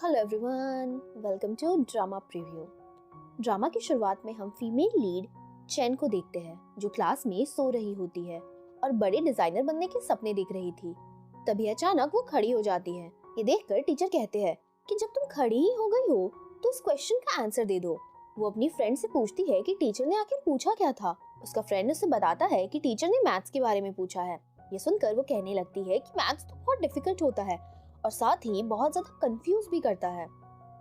Hello everyone, welcome to drama preview. Drama की शुरुआत में हम फीमेल लीड चेन को देखते हैं जो क्लास में सो रही होती है और बड़े डिजाइनर बनने के सपने देख रही थी। तभी अचानक वो खड़ी हो जाती है। ये देखकर टीचर कहते हैं कि जब तुम खड़ी ही हो गई हो तो इस क्वेश्चन का आंसर दे दो। वो अपनी फ्रेंड से पूछती है कि टीचर ने आखिर पूछा क्या था। उसका फ्रेंड उसे बताता है कि टीचर ने मैथ्स के बारे में पूछा है। ये सुनकर वो कहने लगती है कि मैथ्स तो बहुत डिफिकल्ट होता है और साथ ही बहुत ज्यादा कंफ्यूज भी करता है।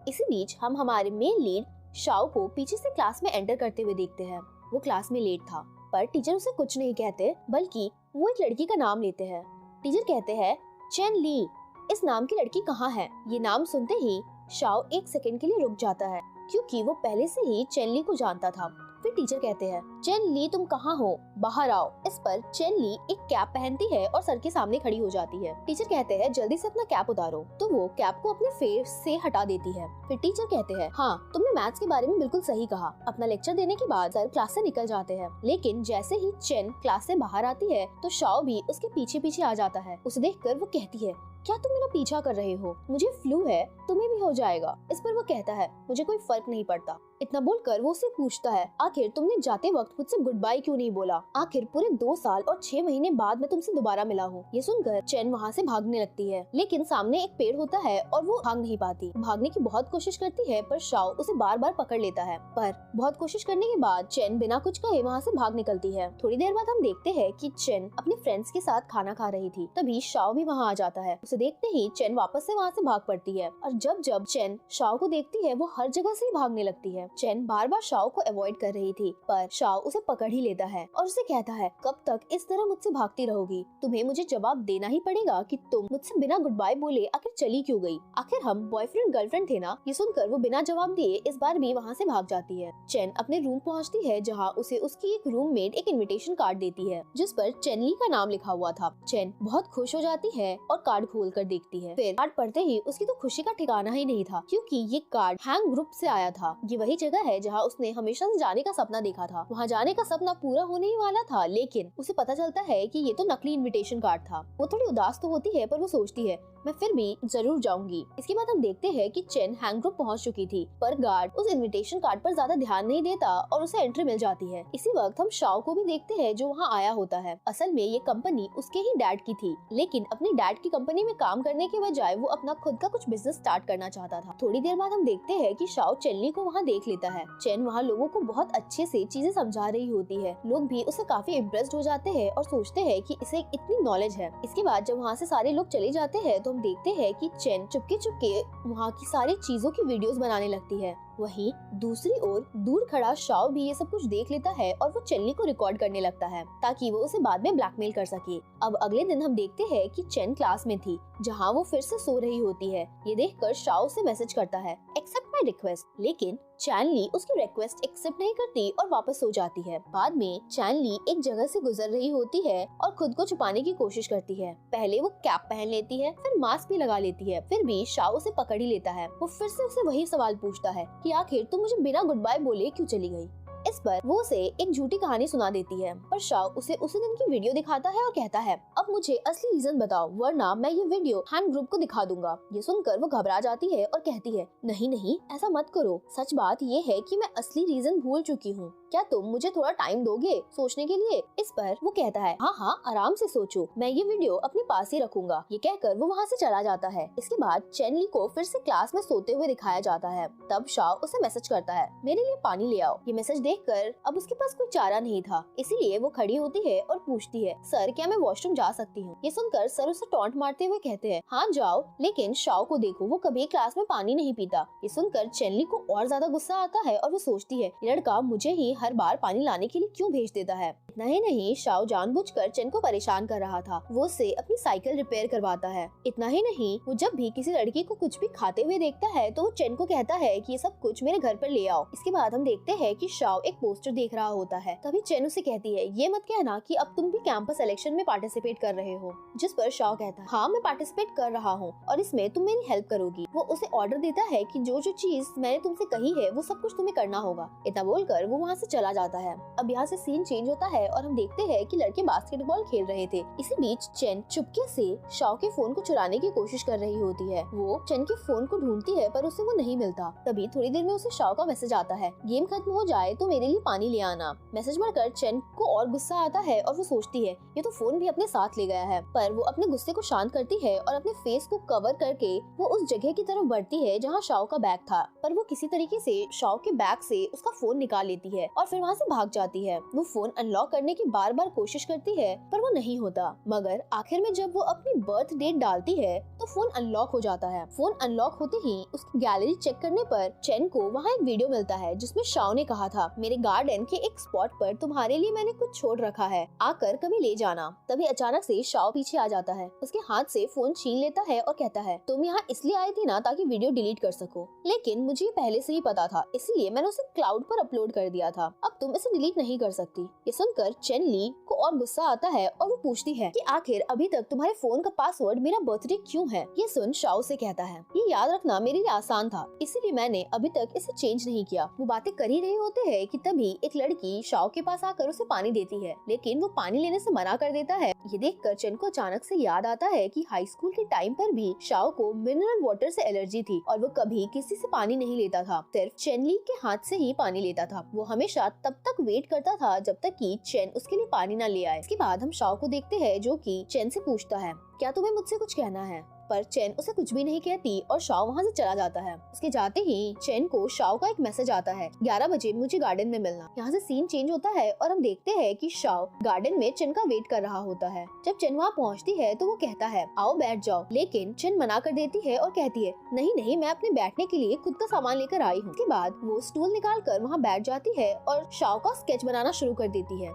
इसी बीच हम हमारे मेन लीड शाओ को पीछे से क्लास में एंटर करते हुए देखते हैं। वो क्लास में लेट था पर टीचर उसे कुछ नहीं कहते बल्कि वो एक लड़की का नाम लेते हैं। टीचर कहते हैं चेन ली, इस नाम की लड़की कहाँ है। ये नाम सुनते ही शाओ एक सेकंड के लिए रुक जाता है क्योंकि वो पहले से ही चेन ली को जानता था। फिर टीचर कहते हैं चेन ली तुम कहाँ हो, बाहर आओ। इस पर चेन ली एक कैप पहनती है और सर के सामने खड़ी हो जाती है। टीचर कहते हैं जल्दी से अपना कैप उतारो, तो वो कैप को अपने फेस से हटा देती है। फिर टीचर कहते हैं हाँ तुमने मैथ्स के बारे में बिल्कुल सही कहा। अपना लेक्चर देने के बाद सर क्लास से निकल जाते हैं, लेकिन जैसे ही चेन क्लास से बाहर आती है तो शाओ भी उसके पीछे पीछे आ जाता है। उसे देखकर वो कहती है क्या तुम मेरा पीछा कर रहे हो, मुझे फ्लू है, तुम्हें भी हो जाएगा। इस पर वो कहता है मुझे कोई फर्क नहीं पड़ता। इतना बोलकर वो उससे पूछता है आखिर तुमने जाते वक्त मुझसे गुड बाय क्यों नहीं बोला। आखिर पूरे 2 साल और 6 महीने बाद मैं तुमसे दोबारा मिला हूँ। ये सुनकर चेन वहाँ से भागने लगती है, लेकिन सामने एक पेड़ होता है और वो भाग नहीं पाती। भागने की बहुत कोशिश करती है पर शाओ उसे बार बार पकड़ लेता है। पर बहुत कोशिश करने के बाद चेन बिना कुछ कहे वहाँ से भाग निकलती है। थोड़ी देर बाद हम देखते हैं कि चेन अपने फ्रेंड्स के साथ खाना खा रही थी। तभी शाओ भी वहाँ आ जाता है। उसे देखते ही चेन वापस से वहाँ से भाग पड़ती है और जब जब चेन शाओ को देखती है वो हर जगह से भागने लगती है। चेन बार बार शाओ को अवॉइड कर रही थी पर शाओ उसे पकड़ ही लेता है और उसे कहता है कब तक इस तरह मुझसे भागती रहोगी, तुम्हें मुझे जवाब देना ही पड़ेगा कि तुम मुझसे बिना गुड बाय बोले आखिर चली क्यों गई। आखिर हम बॉयफ्रेंड गर्लफ्रेंड थे ना। ये सुनकर वो बिना जवाब दिए इस बार भी वहाँ से भाग जाती है। चेन अपने रूम पहुँचती है जहाँ उसे उसकी एक रूममेट एक इन्विटेशन कार्ड देती है जिस पर चेनली का नाम लिखा हुआ था। चेन बहुत खुश हो जाती है और कार्ड खोल कर देखती है। फिर कार्ड पढ़ते ही उसकी तो खुशी का ठिकाना ही नहीं था क्योंकि ये कार्ड हैंग ग्रुप से आया था। ये वही जगह है जहाँ उसने हमेशा से जाने का सपना देखा था। वहाँ जाने का सपना पूरा होने ही वाला था, लेकिन उसे पता चलता है कि ये तो नकली इनविटेशन कार्ड था। वो थोड़ी उदास तो होती है पर वो सोचती है मैं फिर भी जरूर जाऊंगी। इसके बाद हम देखते हैं कि चेन हैंग ग्रुप पहुंच चुकी थी पर गार्ड उस इनविटेशन कार्ड पर ज्यादा ध्यान नहीं देता और उसे एंट्री मिल जाती है। इसी वक्त हम शाओ को भी देखते हैं जो वहाँ आया होता है। असल में ये कंपनी उसके ही डैड की थी, लेकिन अपने डैड की कंपनी में काम करने के बजाय वो अपना खुद का कुछ बिजनेस स्टार्ट करना चाहता था। थोड़ी देर बाद हम देखते हैं कि शाओ चेनली को वहाँ देख लेता है। चेन वहाँ लोगों को बहुत अच्छे से चीजें समझा रही होती है। लोग भी उससे काफी इम्प्रेस्ड हो जाते हैं और सोचते हैं कि इसे इतनी नॉलेज है। इसके बाद जब वहाँ से सारे लोग चले जाते हैं तो हम देखते हैं कि चेन चुपके चुपके वहाँ की सारी चीजों की वीडियोस बनाने लगती है। वहीं दूसरी ओर दूर खड़ा शाओ भी ये सब कुछ देख लेता है और वो चेनली को रिकॉर्ड करने लगता है ताकि वो उसे बाद में ब्लैकमेल कर सके। अब अगले दिन हम देखते हैं कि चेन क्लास में थी जहाँ वो फिर से सो रही होती है। ये देखकर शाओ से मैसेज करता है एक्सेप्ट माय रिक्वेस्ट, लेकिन चैनली उसकी रिक्वेस्ट एक्सेप्ट नहीं करती और वापस सो जाती है। बाद में चैनली एक जगह से गुजर रही होती है और खुद को छुपाने की कोशिश करती है। पहले वो कैप पहन लेती है, फिर मास्क भी लगा लेती है। फिर भी शाओ उसे पकड़ ही लेता है। वो फिर से उसे वही सवाल पूछता है कि आखिर तुम मुझे बिना गुड बाय बोले क्यों चली गई। इस पर वो उसे एक झूठी कहानी सुना देती है पर शाओ उसे उसी दिन की वीडियो दिखाता है और कहता है अब मुझे असली रीजन बताओ वरना मैं ये वीडियो हैंड ग्रुप को दिखा दूंगा। ये सुनकर वो घबरा जाती है और कहती है नहीं नहीं ऐसा मत करो, सच बात ये है कि मैं असली रीजन भूल चुकी हूँ, क्या तुम मुझे थोड़ा टाइम दोगे सोचने के लिए। इस पर वो कहता है हाँ हाँ आराम से सोचो, मैं ये वीडियो अपने पास ही रखूंगा। ये कहकर वो वहाँ से चला जाता है। इसके बाद चेनली को फिर से क्लास में सोते हुए दिखाया जाता है। तब शाओ उसे मैसेज करता है मेरे लिए पानी ले आओ। ये मैसेज देखकर अब उसके पास कोई चारा नहीं था, इसीलिए वो खड़ी होती है और पूछती है सर क्या मैं वॉशरूम जा सकती हूँ। ये सुनकर सर उसे टॉन्ट मारते हुए कहते हैं हाँ जाओ, लेकिन शाओ को देखो वो कभी क्लास में पानी नहीं पीता। ये सुनकर चेनली को और ज्यादा गुस्सा आता है और वो सोचती है लड़का मुझे ही हर बार पानी लाने के लिए क्यों भेज देता है। इतना ही नहीं शाओ जानबूझकर चेन को परेशान कर रहा था। वो उसे अपनी साइकिल रिपेयर करवाता है। इतना ही नहीं वो जब भी किसी लड़की को कुछ भी खाते हुए देखता है तो वो चेन को कहता है कि ये सब कुछ मेरे घर पर ले आओ। इसके बाद हम देखते हैं कि शाओ एक पोस्टर देख रहा होता है। तभी चेन उसे कहती है ये मत कहना कि अब तुम भी कैंपस इलेक्शन में पार्टिसिपेट कर रहे हो। जिस पर शाओ कहता है हाँ मैं पार्टिसिपेट कर रहा हूँ और इसमें तुम मेरी हेल्प करोगी। वो उसे ऑर्डर देता है कि जो जो चीज मैंने तुमसे कही है वो सब कुछ तुम्हें करना होगा। इतना बोलकर वो वहाँ से चला जाता है। अब यहाँ से सीन चेंज होता है और हम देखते हैं कि लड़के बास्केटबॉल खेल रहे थे। इसी बीच चेन चुपके से शाओ के फोन को चुराने की कोशिश कर रही होती है। वो चेन के फोन को ढूंढती है पर उसे वो नहीं मिलता। तभी थोड़ी देर में उसे शाओ का मैसेज आता है, गेम खत्म हो जाए तो मेरे लिए पानी ले आना। मैसेज पढ़कर चेन को और गुस्सा आता है और वो सोचती है ये तो फोन भी अपने साथ ले गया है। पर वो अपने गुस्से को शांत करती है और अपने फेस को कवर करके वो उस जगह की तरफ बढ़ती है जहाँ शाओ का बैग था। पर वो किसी तरीके से शाओ के बैग से उसका फोन निकाल लेती है और फिर वहाँ से भाग जाती है। वो फोन अनलॉक करने की बार बार कोशिश करती है पर वो नहीं होता। मगर आखिर में जब वो अपनी बर्थ डेट डालती है तो फोन अनलॉक हो जाता है। फोन अनलॉक होते ही उसकी गैलरी चेक करने पर चेन को वहाँ एक वीडियो मिलता है जिसमें शाओ ने कहा था, मेरे गार्डन के एक स्पॉट पर तुम्हारे लिए मैंने कुछ छोड़ रखा है, आकर कभी ले जाना। तभी अचानक से शाओ पीछे आ जाता है, उसके हाथ से फोन छीन लेता है और कहता है, तुम यहाँ इसलिए आई थी ना ताकि वीडियो डिलीट कर सको, लेकिन मुझे पहले से ही पता था इसलिए मैंने उसे क्लाउड पर अपलोड कर दिया था। अब तुम इसे डिलीट नहीं कर सकती। ये सुनकर चेन ली को और गुस्सा आता है और वो पूछती है कि आखिर अभी तक तुम्हारे फोन का पासवर्ड मेरा बर्थडे क्यों है। ये सुन शाओ से कहता है, ये याद रखना मेरे लिए आसान था इसीलिए मैंने अभी तक इसे चेंज नहीं किया। वो बातें कर ही रहे होते हैं कि तभी एक लड़की शाओ के पास आकर उसे पानी देती है, लेकिन वो पानी लेने से मना कर देता है। ये देखकर चेन को अचानक से याद आता है कि हाई स्कूल के टाइम पर भी शाओ को मिनरल वाटर से एलर्जी थी और वो कभी किसी से पानी नहीं लेता था, सिर्फ चेन ली के हाथ से ही पानी लेता था। वो हमेशा तब तक वेट करता था जब तक कि चेन उसके लिए पानी न ले आए। इसके बाद हम शाओ को देखते हैं जो कि चेन से पूछता है, क्या तुम्हें मुझसे कुछ कहना है? पर चेन उसे कुछ भी नहीं कहती और शाओ वहाँ से चला जाता है। उसके जाते ही चेन को शाओ का एक मैसेज आता है, 11 बजे मुझे गार्डन में मिलना। यहाँ से सीन चेंज होता है और हम देखते हैं कि शाओ गार्डन में चेन का वेट कर रहा होता है। जब चेन वहाँ पहुँचती है तो वो कहता है, आओ बैठ जाओ, लेकिन चेन मना कर देती है और कहती है, नहीं नहीं, मैं अपने बैठने के लिए खुद का सामान लेकर आई हूँ। उसके बाद वो स्टूल निकाल कर वहाँ बैठ जाती है और शाओ का स्केच बनाना शुरू कर देती है।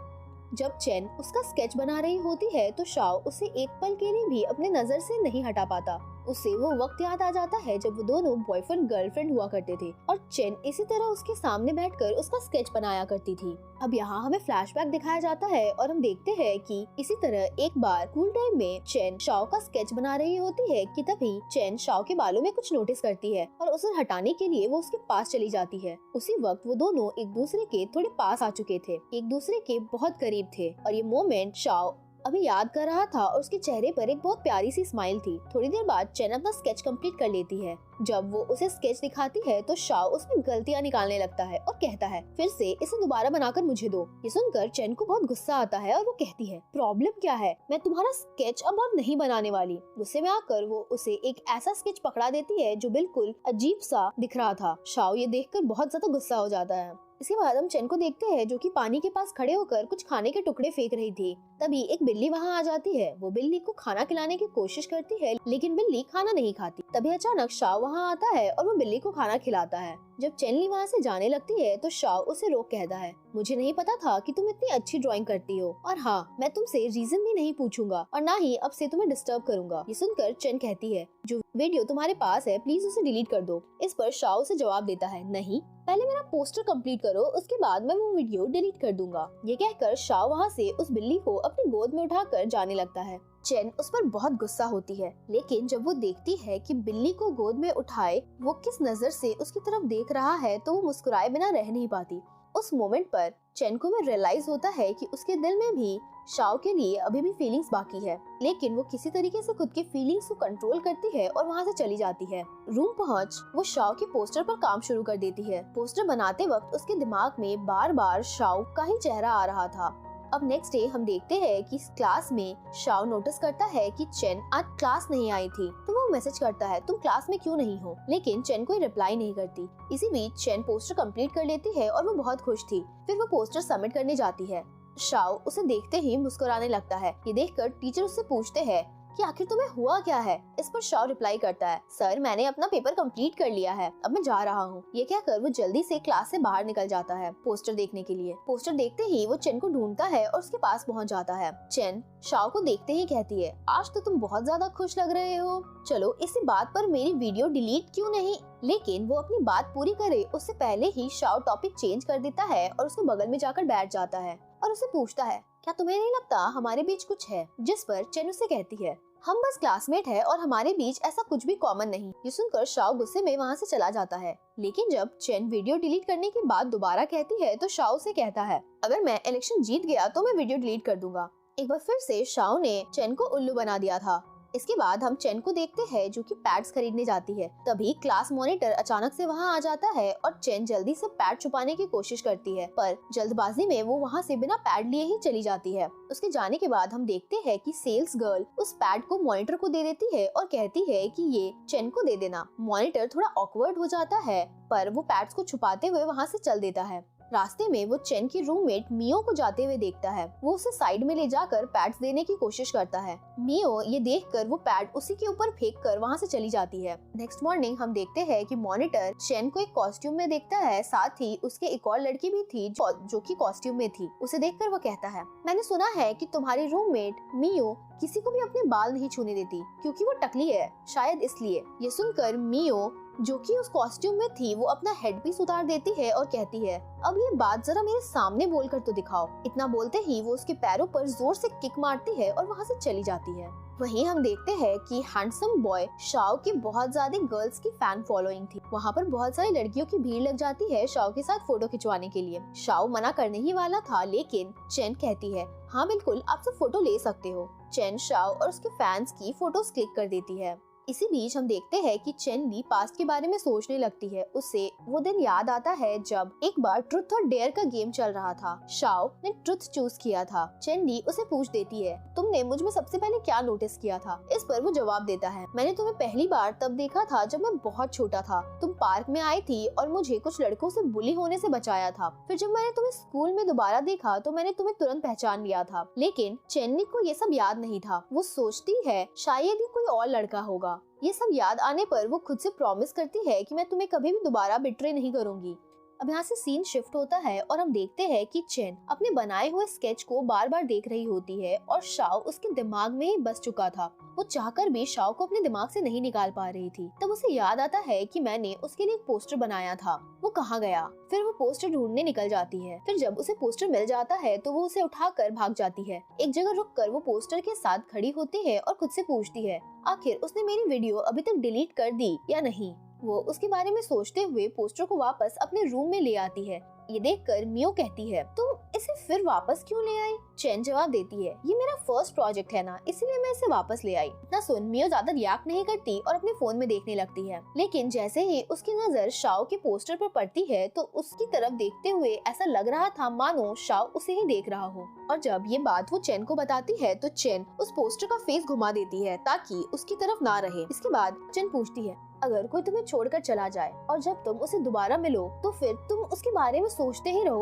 जब चेन उसका स्केच बना रही होती है तो शाओ उसे एक पल के लिए भी अपने नजर से नहीं हटा पाता। उसे वो वक्त याद आ जाता है जब वो दोनों बॉयफ्रेंड गर्लफ्रेंड हुआ करते थे और चेन इसी तरह उसके सामने बैठकर उसका स्केच बनाया करती थी। अब यहाँ हमें फ्लैशबैक दिखाया जाता है और हम देखते हैं कि इसी तरह एक बार स्कूल टाइम में चेन शाओ का स्केच बना रही होती है कि तभी चेन शाओ के बालों में कुछ नोटिस करती है और उसे हटाने के लिए वो उसके पास चली जाती है। उसी वक्त वो दोनों एक दूसरे के थोड़े पास आ चुके थे, एक दूसरे के बहुत करीब थे और ये मोमेंट शाओ अभी याद कर रहा था और उसके चेहरे पर एक बहुत प्यारी सी स्माइल थी। थोड़ी देर बाद चेन अपना स्केच कंप्लीट कर लेती है। जब वो उसे स्केच दिखाती है तो शाओ उसमें गलतियां निकालने लगता है और कहता है, फिर से इसे दोबारा बनाकर मुझे दो। ये सुनकर चेन को बहुत गुस्सा आता है और वो कहती है, प्रॉब्लम क्या है, मैं तुम्हारा स्केच अब और नहीं बनाने वाली। गुस्से में आकर वो उसे एक ऐसा स्केच पकड़ा देती है जो बिल्कुल अजीब सा दिख रहा था। शाओ ये देखकर बहुत ज्यादा गुस्सा हो जाता है। इसके बाद हम चेन को देखते हैं जो कि पानी के पास खड़े होकर कुछ खाने के टुकड़े फेंक रही थी। तभी एक बिल्ली वहाँ आ जाती है। वो बिल्ली को खाना खिलाने की कोशिश करती है लेकिन बिल्ली खाना नहीं खाती। तभी अचानक शाओ वहाँ आता है और वो बिल्ली को खाना खिलाता है। जब चेनली वहाँ से जाने लगती है तो शाओ उसे रोक कहता है, मुझे नहीं पता था कि तुम इतनी अच्छी ड्राइंग करती हो और हाँ, मैं तुमसे रीजन भी नहीं पूछूंगा और ना ही अब से तुम्हें डिस्टर्ब करूंगा। ये सुनकर चेन कहती है, जो वीडियो तुम्हारे पास है प्लीज उसे डिलीट कर दो। इस पर शाओ से जवाब देता है, नहीं, पहले मेरा पोस्टर कंप्लीट करो, उसके बाद मैं वो वीडियो डिलीट कर दूंगा। ये कहकर शाओ वहाँ से उस बिल्ली को अपनी गोद में उठाकर जाने लगता है। चेन उस पर बहुत गुस्सा होती है, लेकिन जब वो देखती है कि बिल्ली को गोद में उठाए वो किस नजर से उसकी तरफ देख रहा है तो वो मुस्कुराए बिना रह नहीं पाती। उस मोमेंट पर चेन को भी रियलाइज होता है कि उसके दिल में भी शाओ के लिए अभी भी फीलिंग्स बाकी है, लेकिन वो किसी तरीके से खुद के फीलिंग्स को कंट्रोल करती है और वहाँ से चली जाती है। रूम पहुँच वो शाओ के पोस्टर पर काम शुरू कर देती है। पोस्टर बनाते वक्त उसके दिमाग में बार बार शाओ का ही चेहरा आ रहा था। अब नेक्स्ट डे हम देखते हैं कि क्लास में शाओ नोटिस करता है कि चेन आज क्लास नहीं आई थी, तो वो मैसेज करता है, तुम क्लास में क्यों नहीं हो, लेकिन चेन कोई रिप्लाई नहीं करती। इसी बीच चेन पोस्टर कंप्लीट कर लेती है और वो बहुत खुश थी। फिर वो पोस्टर सबमिट करने जाती है। शाओ उसे देखते ही मुस्कुराने लगता है। ये देखकर टीचर उससे पूछते हैं कि आखिर तुम्हें हुआ क्या है। इस पर शाओ रिप्लाई करता है, सर मैंने अपना पेपर कंप्लीट कर लिया है, अब मैं जा रहा हूँ। ये कहकर वो जल्दी से क्लास से बाहर निकल जाता है पोस्टर देखने के लिए। पोस्टर देखते ही वो चेन को ढूंढता है और उसके पास पहुँच जाता है। चेन शाओ को देखते ही कहती है, आज तो तुम बहुत ज्यादा खुश लग रहे हो, चलो इसी बात पर मेरी वीडियो डिलीट क्यों नहीं। लेकिन वो अपनी बात पूरी करे उससे पहले ही शाओ टॉपिक चेंज कर देता है और उसके बगल में जाकर बैठ जाता है और उसे पूछता है, क्या तुम्हें नहीं लगता हमारे बीच कुछ है। जिस पर चेन उसे कहती है, हम बस क्लासमेट है और हमारे बीच ऐसा कुछ भी कॉमन नहीं। ये सुनकर शाओ गुस्से में वहाँ से चला जाता है। लेकिन जब चेन वीडियो डिलीट करने के बाद दोबारा कहती है तो शाओ से कहता है, अगर मैं इलेक्शन जीत गया तो मैं वीडियो डिलीट कर दूंगा। एक बार फिर से शाओ ने चेन को उल्लू बना दिया था। इसके बाद हम चेन को देखते हैं जो कि पैड्स खरीदने जाती है। तभी क्लास मॉनिटर अचानक से वहाँ आ जाता है और चेन जल्दी से पैड छुपाने की कोशिश करती है, पर जल्दबाजी में वो वहाँ से बिना पैड लिए ही चली जाती है। उसके जाने के बाद हम देखते हैं कि सेल्स गर्ल उस पैड को मॉनिटर को दे देती है और कहती है कि ये चेन को दे देना। मॉनिटर थोड़ा ऑकवर्ड हो जाता है, पर वो पैड्स को छुपाते हुए वहाँ से चल देता है। रास्ते में वो चेन की रूममेट मियो को जाते हुए देखता है। वो उसे साइड में ले जाकर पैड्स देने की कोशिश करता है। मियो ये देखकर वो पैड उसी के ऊपर फेंक कर वहाँ से चली जाती है। नेक्स्ट मॉर्निंग हम देखते हैं कि मॉनिटर चेन को एक कॉस्ट्यूम में देखता है। साथ ही उसके एक और लड़की भी थी जो कि कॉस्ट्यूम में थी। उसे देखकर वो कहता है, मैंने सुना है कि तुम्हारी रूममेट मियो किसी को भी अपने बाल नहीं छूने देती क्योंकि वो टकली है, शायद इसलिए। ये सुनकर मियो जो कि उस कॉस्ट्यूम में थी वो अपना हेडपीस उतार देती है और कहती है, अब ये बात जरा मेरे सामने बोलकर तो दिखाओ। इतना बोलते ही वो उसके पैरों पर जोर से किक मारती है और वहाँ से चली जाती है। वहीं हम देखते हैं कि हैंडसम बॉय शाओ की बहुत ज्यादा गर्ल्स की फैन फॉलोइंग थी। वहाँ पर बहुत सारी लड़कियों की भीड़ लग जाती है शाओ के साथ फोटो खिंचवाने के लिए। शाओ मना करने ही वाला था, लेकिन चेन कहती है, हाँ बिल्कुल आप सब फोटो ले सकते हो। चेन शाओ और उसके फैंस की फोटोज क्लिक कर देती है। इसी बीच हम देखते हैं कि चेन ली पास्ट के बारे में सोचने लगती है। उसे वो दिन याद आता है जब एक बार ट्रुथ और डेयर का गेम चल रहा था। शाओ ने ट्रुथ चूज किया था। चेन ली उसे पूछ देती है, तुमने मुझ में सबसे पहले क्या नोटिस किया था? इस पर वो जवाब देता है, मैंने तुम्हें पहली बार तब देखा था जब मैं बहुत छोटा था। तुम पार्क में आई थी और मुझे कुछ लड़कों से बुली होने से बचाया था। फिर जब मैंने तुम्हें स्कूल में दोबारा देखा तो मैंने तुम्हें तुरंत पहचान लिया था। लेकिन चेन्नी को ये सब याद नहीं था। वो सोचती है शायद ही कोई और लड़का होगा। ये सब याद आने पर वो खुद से प्रॉमिस करती है कि मैं तुम्हें कभी भी दोबारा बिट्रे नहीं करूंगी। अब यहाँ से सीन शिफ्ट होता है और हम देखते हैं कि चेन अपने बनाए हुए स्केच को बार बार देख रही होती है और शाओ उसके दिमाग में ही बस चुका था। वो चाहकर भी शाओ को अपने दिमाग से नहीं निकाल पा रही थी। तब उसे याद आता है कि मैंने उसके लिए एक पोस्टर बनाया था, वो कहाँ गया? फिर वो पोस्टर ढूंढने निकल जाती है। फिर जब उसे पोस्टर मिल जाता है तो वो उसे उठाकर भाग जाती है। एक जगह रुककर वो पोस्टर के साथ खड़ी होती है और खुद से पूछती है, आखिर उसने मेरी वीडियो अभी तक डिलीट कर दी या नहीं? वो उसके बारे में सोचते हुए पोस्टर को वापस अपने रूम में ले आती है। ये देखकर मियो कहती है, तुम इसे फिर वापस क्यों ले आई? चेन जवाब देती है, ये मेरा फर्स्ट प्रोजेक्ट है ना, इसलिए मैं इसे वापस ले आई। इतना सुन मियो ज्यादा रिएक्ट नहीं करती और अपने फोन में देखने लगती है। लेकिन जैसे ही उसकी नजर शाओ के पोस्टर पर पड़ती है तो उसकी तरफ देखते हुए ऐसा लग रहा था मानो शाओ उसे ही देख रहा हो। और जब ये बात वो चेन को बताती है तो चेन उस पोस्टर का फेस घुमा देती है ताकि उसकी तरफ ना रहे। इसके बाद चेन पूछती है, अगर कोई तुम्हें छोड़कर चला जाए और जब तुम उसे दोबारा मिलो तो फिर तुम उसके बारे में सोचते ही रहो,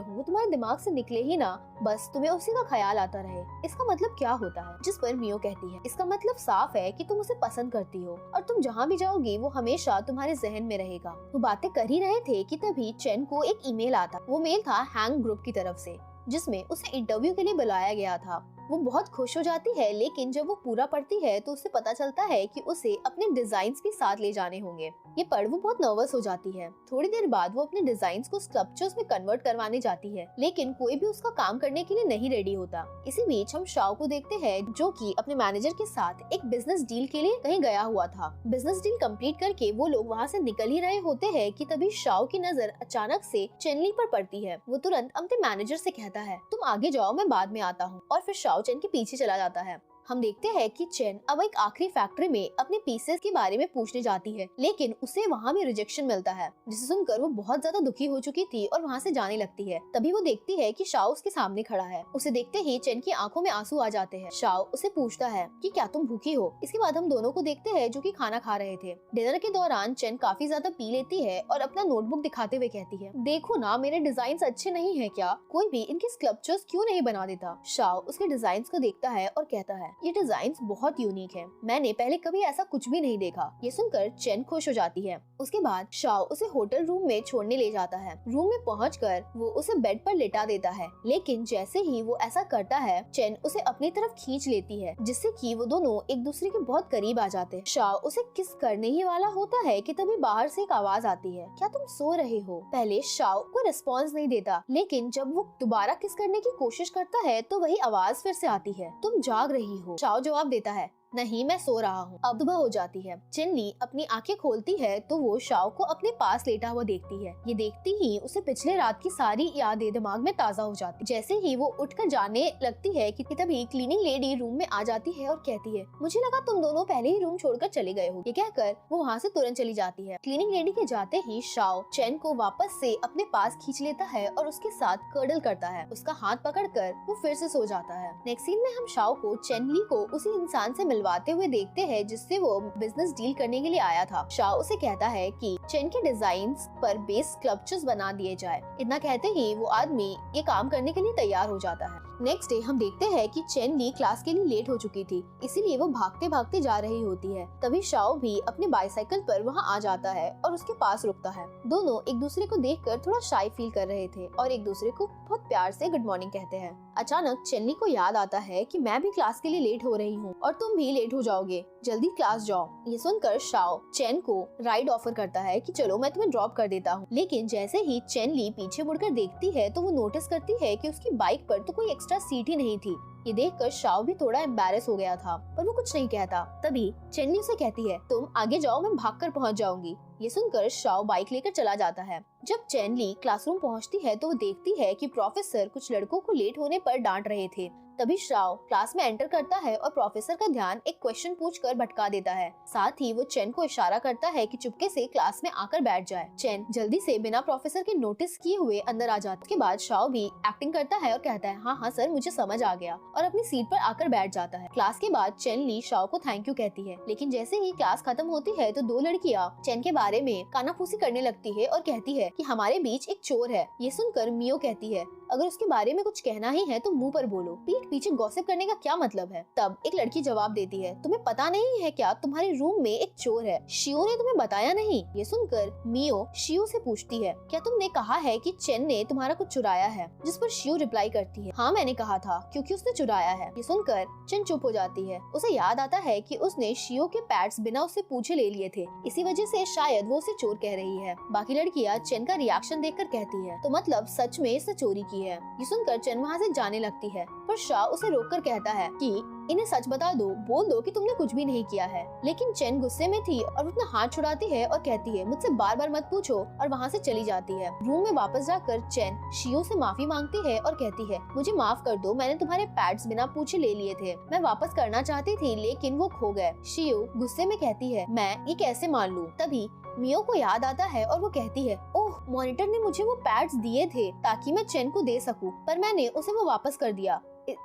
वो तुम्हारे दिमाग से निकले ही ना, बस तुम्हें उसी का ख्याल आता रहे। इसका मतलब क्या होता है? जिस पर मियो कहती है, इसका मतलब साफ है कि तुम उसे पसंद करती हो और तुम जहाँ भी जाओगी वो हमेशा तुम्हारे जहन में रहेगा। वो बातें कर ही रहे थे कि तभी चेन को एक ईमेल आता। वो मेल था हैंग ग्रुप की तरफ से जिसमें उसे इंटरव्यू के लिए बुलाया गया था। वो बहुत खुश हो जाती है, लेकिन जब वो पूरा पढ़ती है तो उसे पता चलता है कि उसे अपने डिजाइन्स भी साथ ले जाने होंगे। ये पढ़ वो बहुत नर्वस हो जाती है। थोड़ी देर बाद वो अपने डिजाइन्स को स्कल्पचर्स में कन्वर्ट करवाने जाती है, लेकिन कोई भी उसका काम करने के लिए नहीं रेडी होता। इसी बीच हम शाओ को देखते हैं जो कि अपने मैनेजर के साथ एक बिजनेस डील के लिए कहीं गया हुआ था। बिजनेस डील कंप्लीट करके वो लोग वहाँ से निकल ही रहे होते हैं कि तभी शाओ की नजर अचानक से चेनली पर पड़ती है। वो तुरंत अपने मैनेजर से कहता है, तुम आगे जाओ, मैं बाद में आता हूँ, और फिर शाओ चेन के पीछे चला जाता है। हम देखते हैं कि चेन अब एक आखिरी फैक्ट्री में अपने पीसेस के बारे में पूछने जाती है, लेकिन उसे वहाँ भी रिजेक्शन मिलता है, जिसे सुनकर वो बहुत ज्यादा दुखी हो चुकी थी और वहाँ से जाने लगती है। तभी वो देखती है कि शाओ उसके सामने खड़ा है। उसे देखते ही चेन की आंखों में आंसू आ जाते हैं। शाओ उसे पूछता है कि क्या तुम भूखी हो? इसके बाद हम दोनों को देखते हैं जो कि खाना खा रहे थे। डिनर के दौरान चेन काफी ज्यादा पी लेती है और अपना नोटबुक दिखाते हुए कहती है, देखो ना, मेरे डिजाइन अच्छे नहीं है क्या? कोई भी इनके स्कल्पचर्स क्यों नहीं बना देता? शाओ उसके डिजाइन को देखता है और कहता है, ये डिजाइन्स बहुत यूनिक है, मैंने पहले कभी ऐसा कुछ भी नहीं देखा। ये सुनकर चेन खुश हो जाती है। उसके बाद शाओ उसे होटल रूम में छोड़ने ले जाता है। रूम में पहुंचकर वो उसे बेड पर लेटा देता है, लेकिन जैसे ही वो ऐसा करता है चेन उसे अपनी तरफ खींच लेती है, जिससे कि वो दोनों एक दूसरे के बहुत करीब आ जाते हैं। शाओ उसे किस करने ही वाला होता है कि तभी बाहर से एक आवाज आती है, क्या तुम सो रहे हो? पहले शाओ कोई रिस्पॉन्स नहीं देता, लेकिन जब वो दोबारा किस करने की कोशिश करता है तो वही आवाज फिर से आती है, तुम जाग रही हो? शाओ जवाब देता है, नहीं, मैं सो रहा हूँ। अब सुबह हो जाती है। चेन ली अपनी आंखें खोलती है तो वो शाओ को अपने पास लेटा हुआ देखती है। ये देखती ही उसे पिछले रात की सारी यादें दिमाग में ताजा हो जाती। जैसे ही वो उठकर जाने लगती है कि तभी क्लीनिंग लेडी रूम में आ जाती है और कहती है, मुझे लगा तुम दोनों पहले ही रूम छोड़कर चले गए हो। ये कहकर वो वहाँ से तुरंत चली जाती है। क्लीनिंग लेडी के जाते ही शाओ चेन को वापस से अपने पास खींच लेता है और उसके साथ कर्डल करता है। उसका हाथ पकड़कर वो फिर से सो जाता है। नेक्स्ट सीन में हम शाओ को चेन ली को उसी इंसान से मिलवाते हुए देखते हैं जिससे वो बिजनेस डील करने के लिए आया था। शाओ उसे कहता है कि चेन के डिजाइन्स पर बेस स्कल्पचर्स बना दिए जाए। इतना कहते ही वो आदमी ये काम करने के लिए तैयार हो जाता है। नेक्स्ट डे हम देखते हैं कि चेन ली क्लास के लिए लेट हो चुकी थी, इसीलिए वो भागते भागते जा रही होती है। तभी शाओ भी अपने बाइसाइकिल पर वहाँ आ जाता है और उसके पास रुकता है। दोनों एक दूसरे को देखकर थोड़ा शाई फील कर रहे थे और एक दूसरे को बहुत प्यार से गुड मॉर्निंग कहते हैं। अचानक चेन ली को याद आता है कि मैं भी क्लास के लिए लेट हो रही हूँ और तुम भी लेट हो जाओगे, जल्दी क्लास जाओ। ये सुनकर शाओ चेन को राइड ऑफर करता है कि चलो मैं तुम्हें ड्रॉप कर देता हूँ। लेकिन जैसे ही चेन ली पीछे मुड़कर देखती है तो वो नोटिस करती है कि उसकी बाइक पर तो कोई एक्स्ट्रा सीट ही नहीं थी। ये देखकर शाओ भी थोड़ा एम्बैरेस हो गया था, पर वो कुछ नहीं कहता। तभी चेन ली उसे कहती है, तुम आगे जाओ, मैं भागकर पहुंच जाऊंगी। ये सुनकर शाओ बाइक लेकर चला जाता है। जब चेन ली क्लासरूम पहुंचती है तो वो देखती है कि प्रोफेसर कुछ लड़कों को लेट होने पर डांट रहे थे। तभी शाओ क्लास में एंटर करता है और प्रोफेसर का ध्यान एक क्वेश्चन पूछकर भटका देता है। साथ ही वो चेन को इशारा करता है कि चुपके से क्लास में आकर बैठ जाए। चेन जल्दी से बिना प्रोफेसर के नोटिस किए हुए अंदर आ जाता है। उसके बाद शाओ भी एक्टिंग करता है और कहता है, हाँ सर, मुझे समझ आ गया, और अपनी सीट पर आकर बैठ जाता है। क्लास के बाद चेन ली शाओ को थैंक यू कहती है, लेकिन जैसे ही क्लास खत्म होती है तो दो लड़कियां चेन के बारे में कानाफूसी करने लगती है और कहती है कि हमारे बीच एक चोर है। ये सुनकर मियो कहती है, अगर उसके बारे में कुछ कहना ही है तो मुंह पर बोलो, पीठ पीछे गॉसिप करने का क्या मतलब है। तब एक लड़की जवाब देती है, तुम्हें पता नहीं है क्या, तुम्हारे रूम में एक चोर है, शियो ने तुम्हें बताया नहीं। ये सुनकर मियो शियो से पूछती है, क्या तुमने कहा है कि चेन ने तुम्हारा कुछ चुराया है? जिस पर शियो रिप्लाई करती है, हाँ मैंने कहा था, क्योंकि उसने चुराया है। ये सुनकर चेन चुप हो जाती है। उसे याद आता है कि उसने शियो के पैड्स बिना उससे पूछे ले लिए थे, इसी वजह से शायद वो उसे चोर कह रही है। बाकी लड़कियां चेन का रिएक्शन देखकर कहती है, तो मतलब सच में इसने चोरी की है। ये सुनकर चेन वहाँ से जाने लगती है, पर शाह उसे रोककर कहता है कि इन्हें सच बता दो, बोल दो कि तुमने कुछ भी नहीं किया है। लेकिन चेन गुस्से में थी और अपना हाथ छुड़ाती है और कहती है, मुझसे बार बार मत पूछो, और वहाँ से चली जाती है। रूम में वापस जाकर चेन शियो से माफी मांगती है और कहती है, मुझे माफ कर दो, मैंने तुम्हारे पैड्स बिना पूछे ले लिए थे, मैं वापस करना चाहती थी लेकिन वो खो गए। शियो गुस्से में कहती है, मैं ये कैसे मान लूं? तभी मियो को याद आता है और वो कहती है, ओह, मॉनिटर ने मुझे वो पैड्स दिए थे ताकि मैं चेन को दे सकूं, पर मैंने उसे वो वापस कर दिया।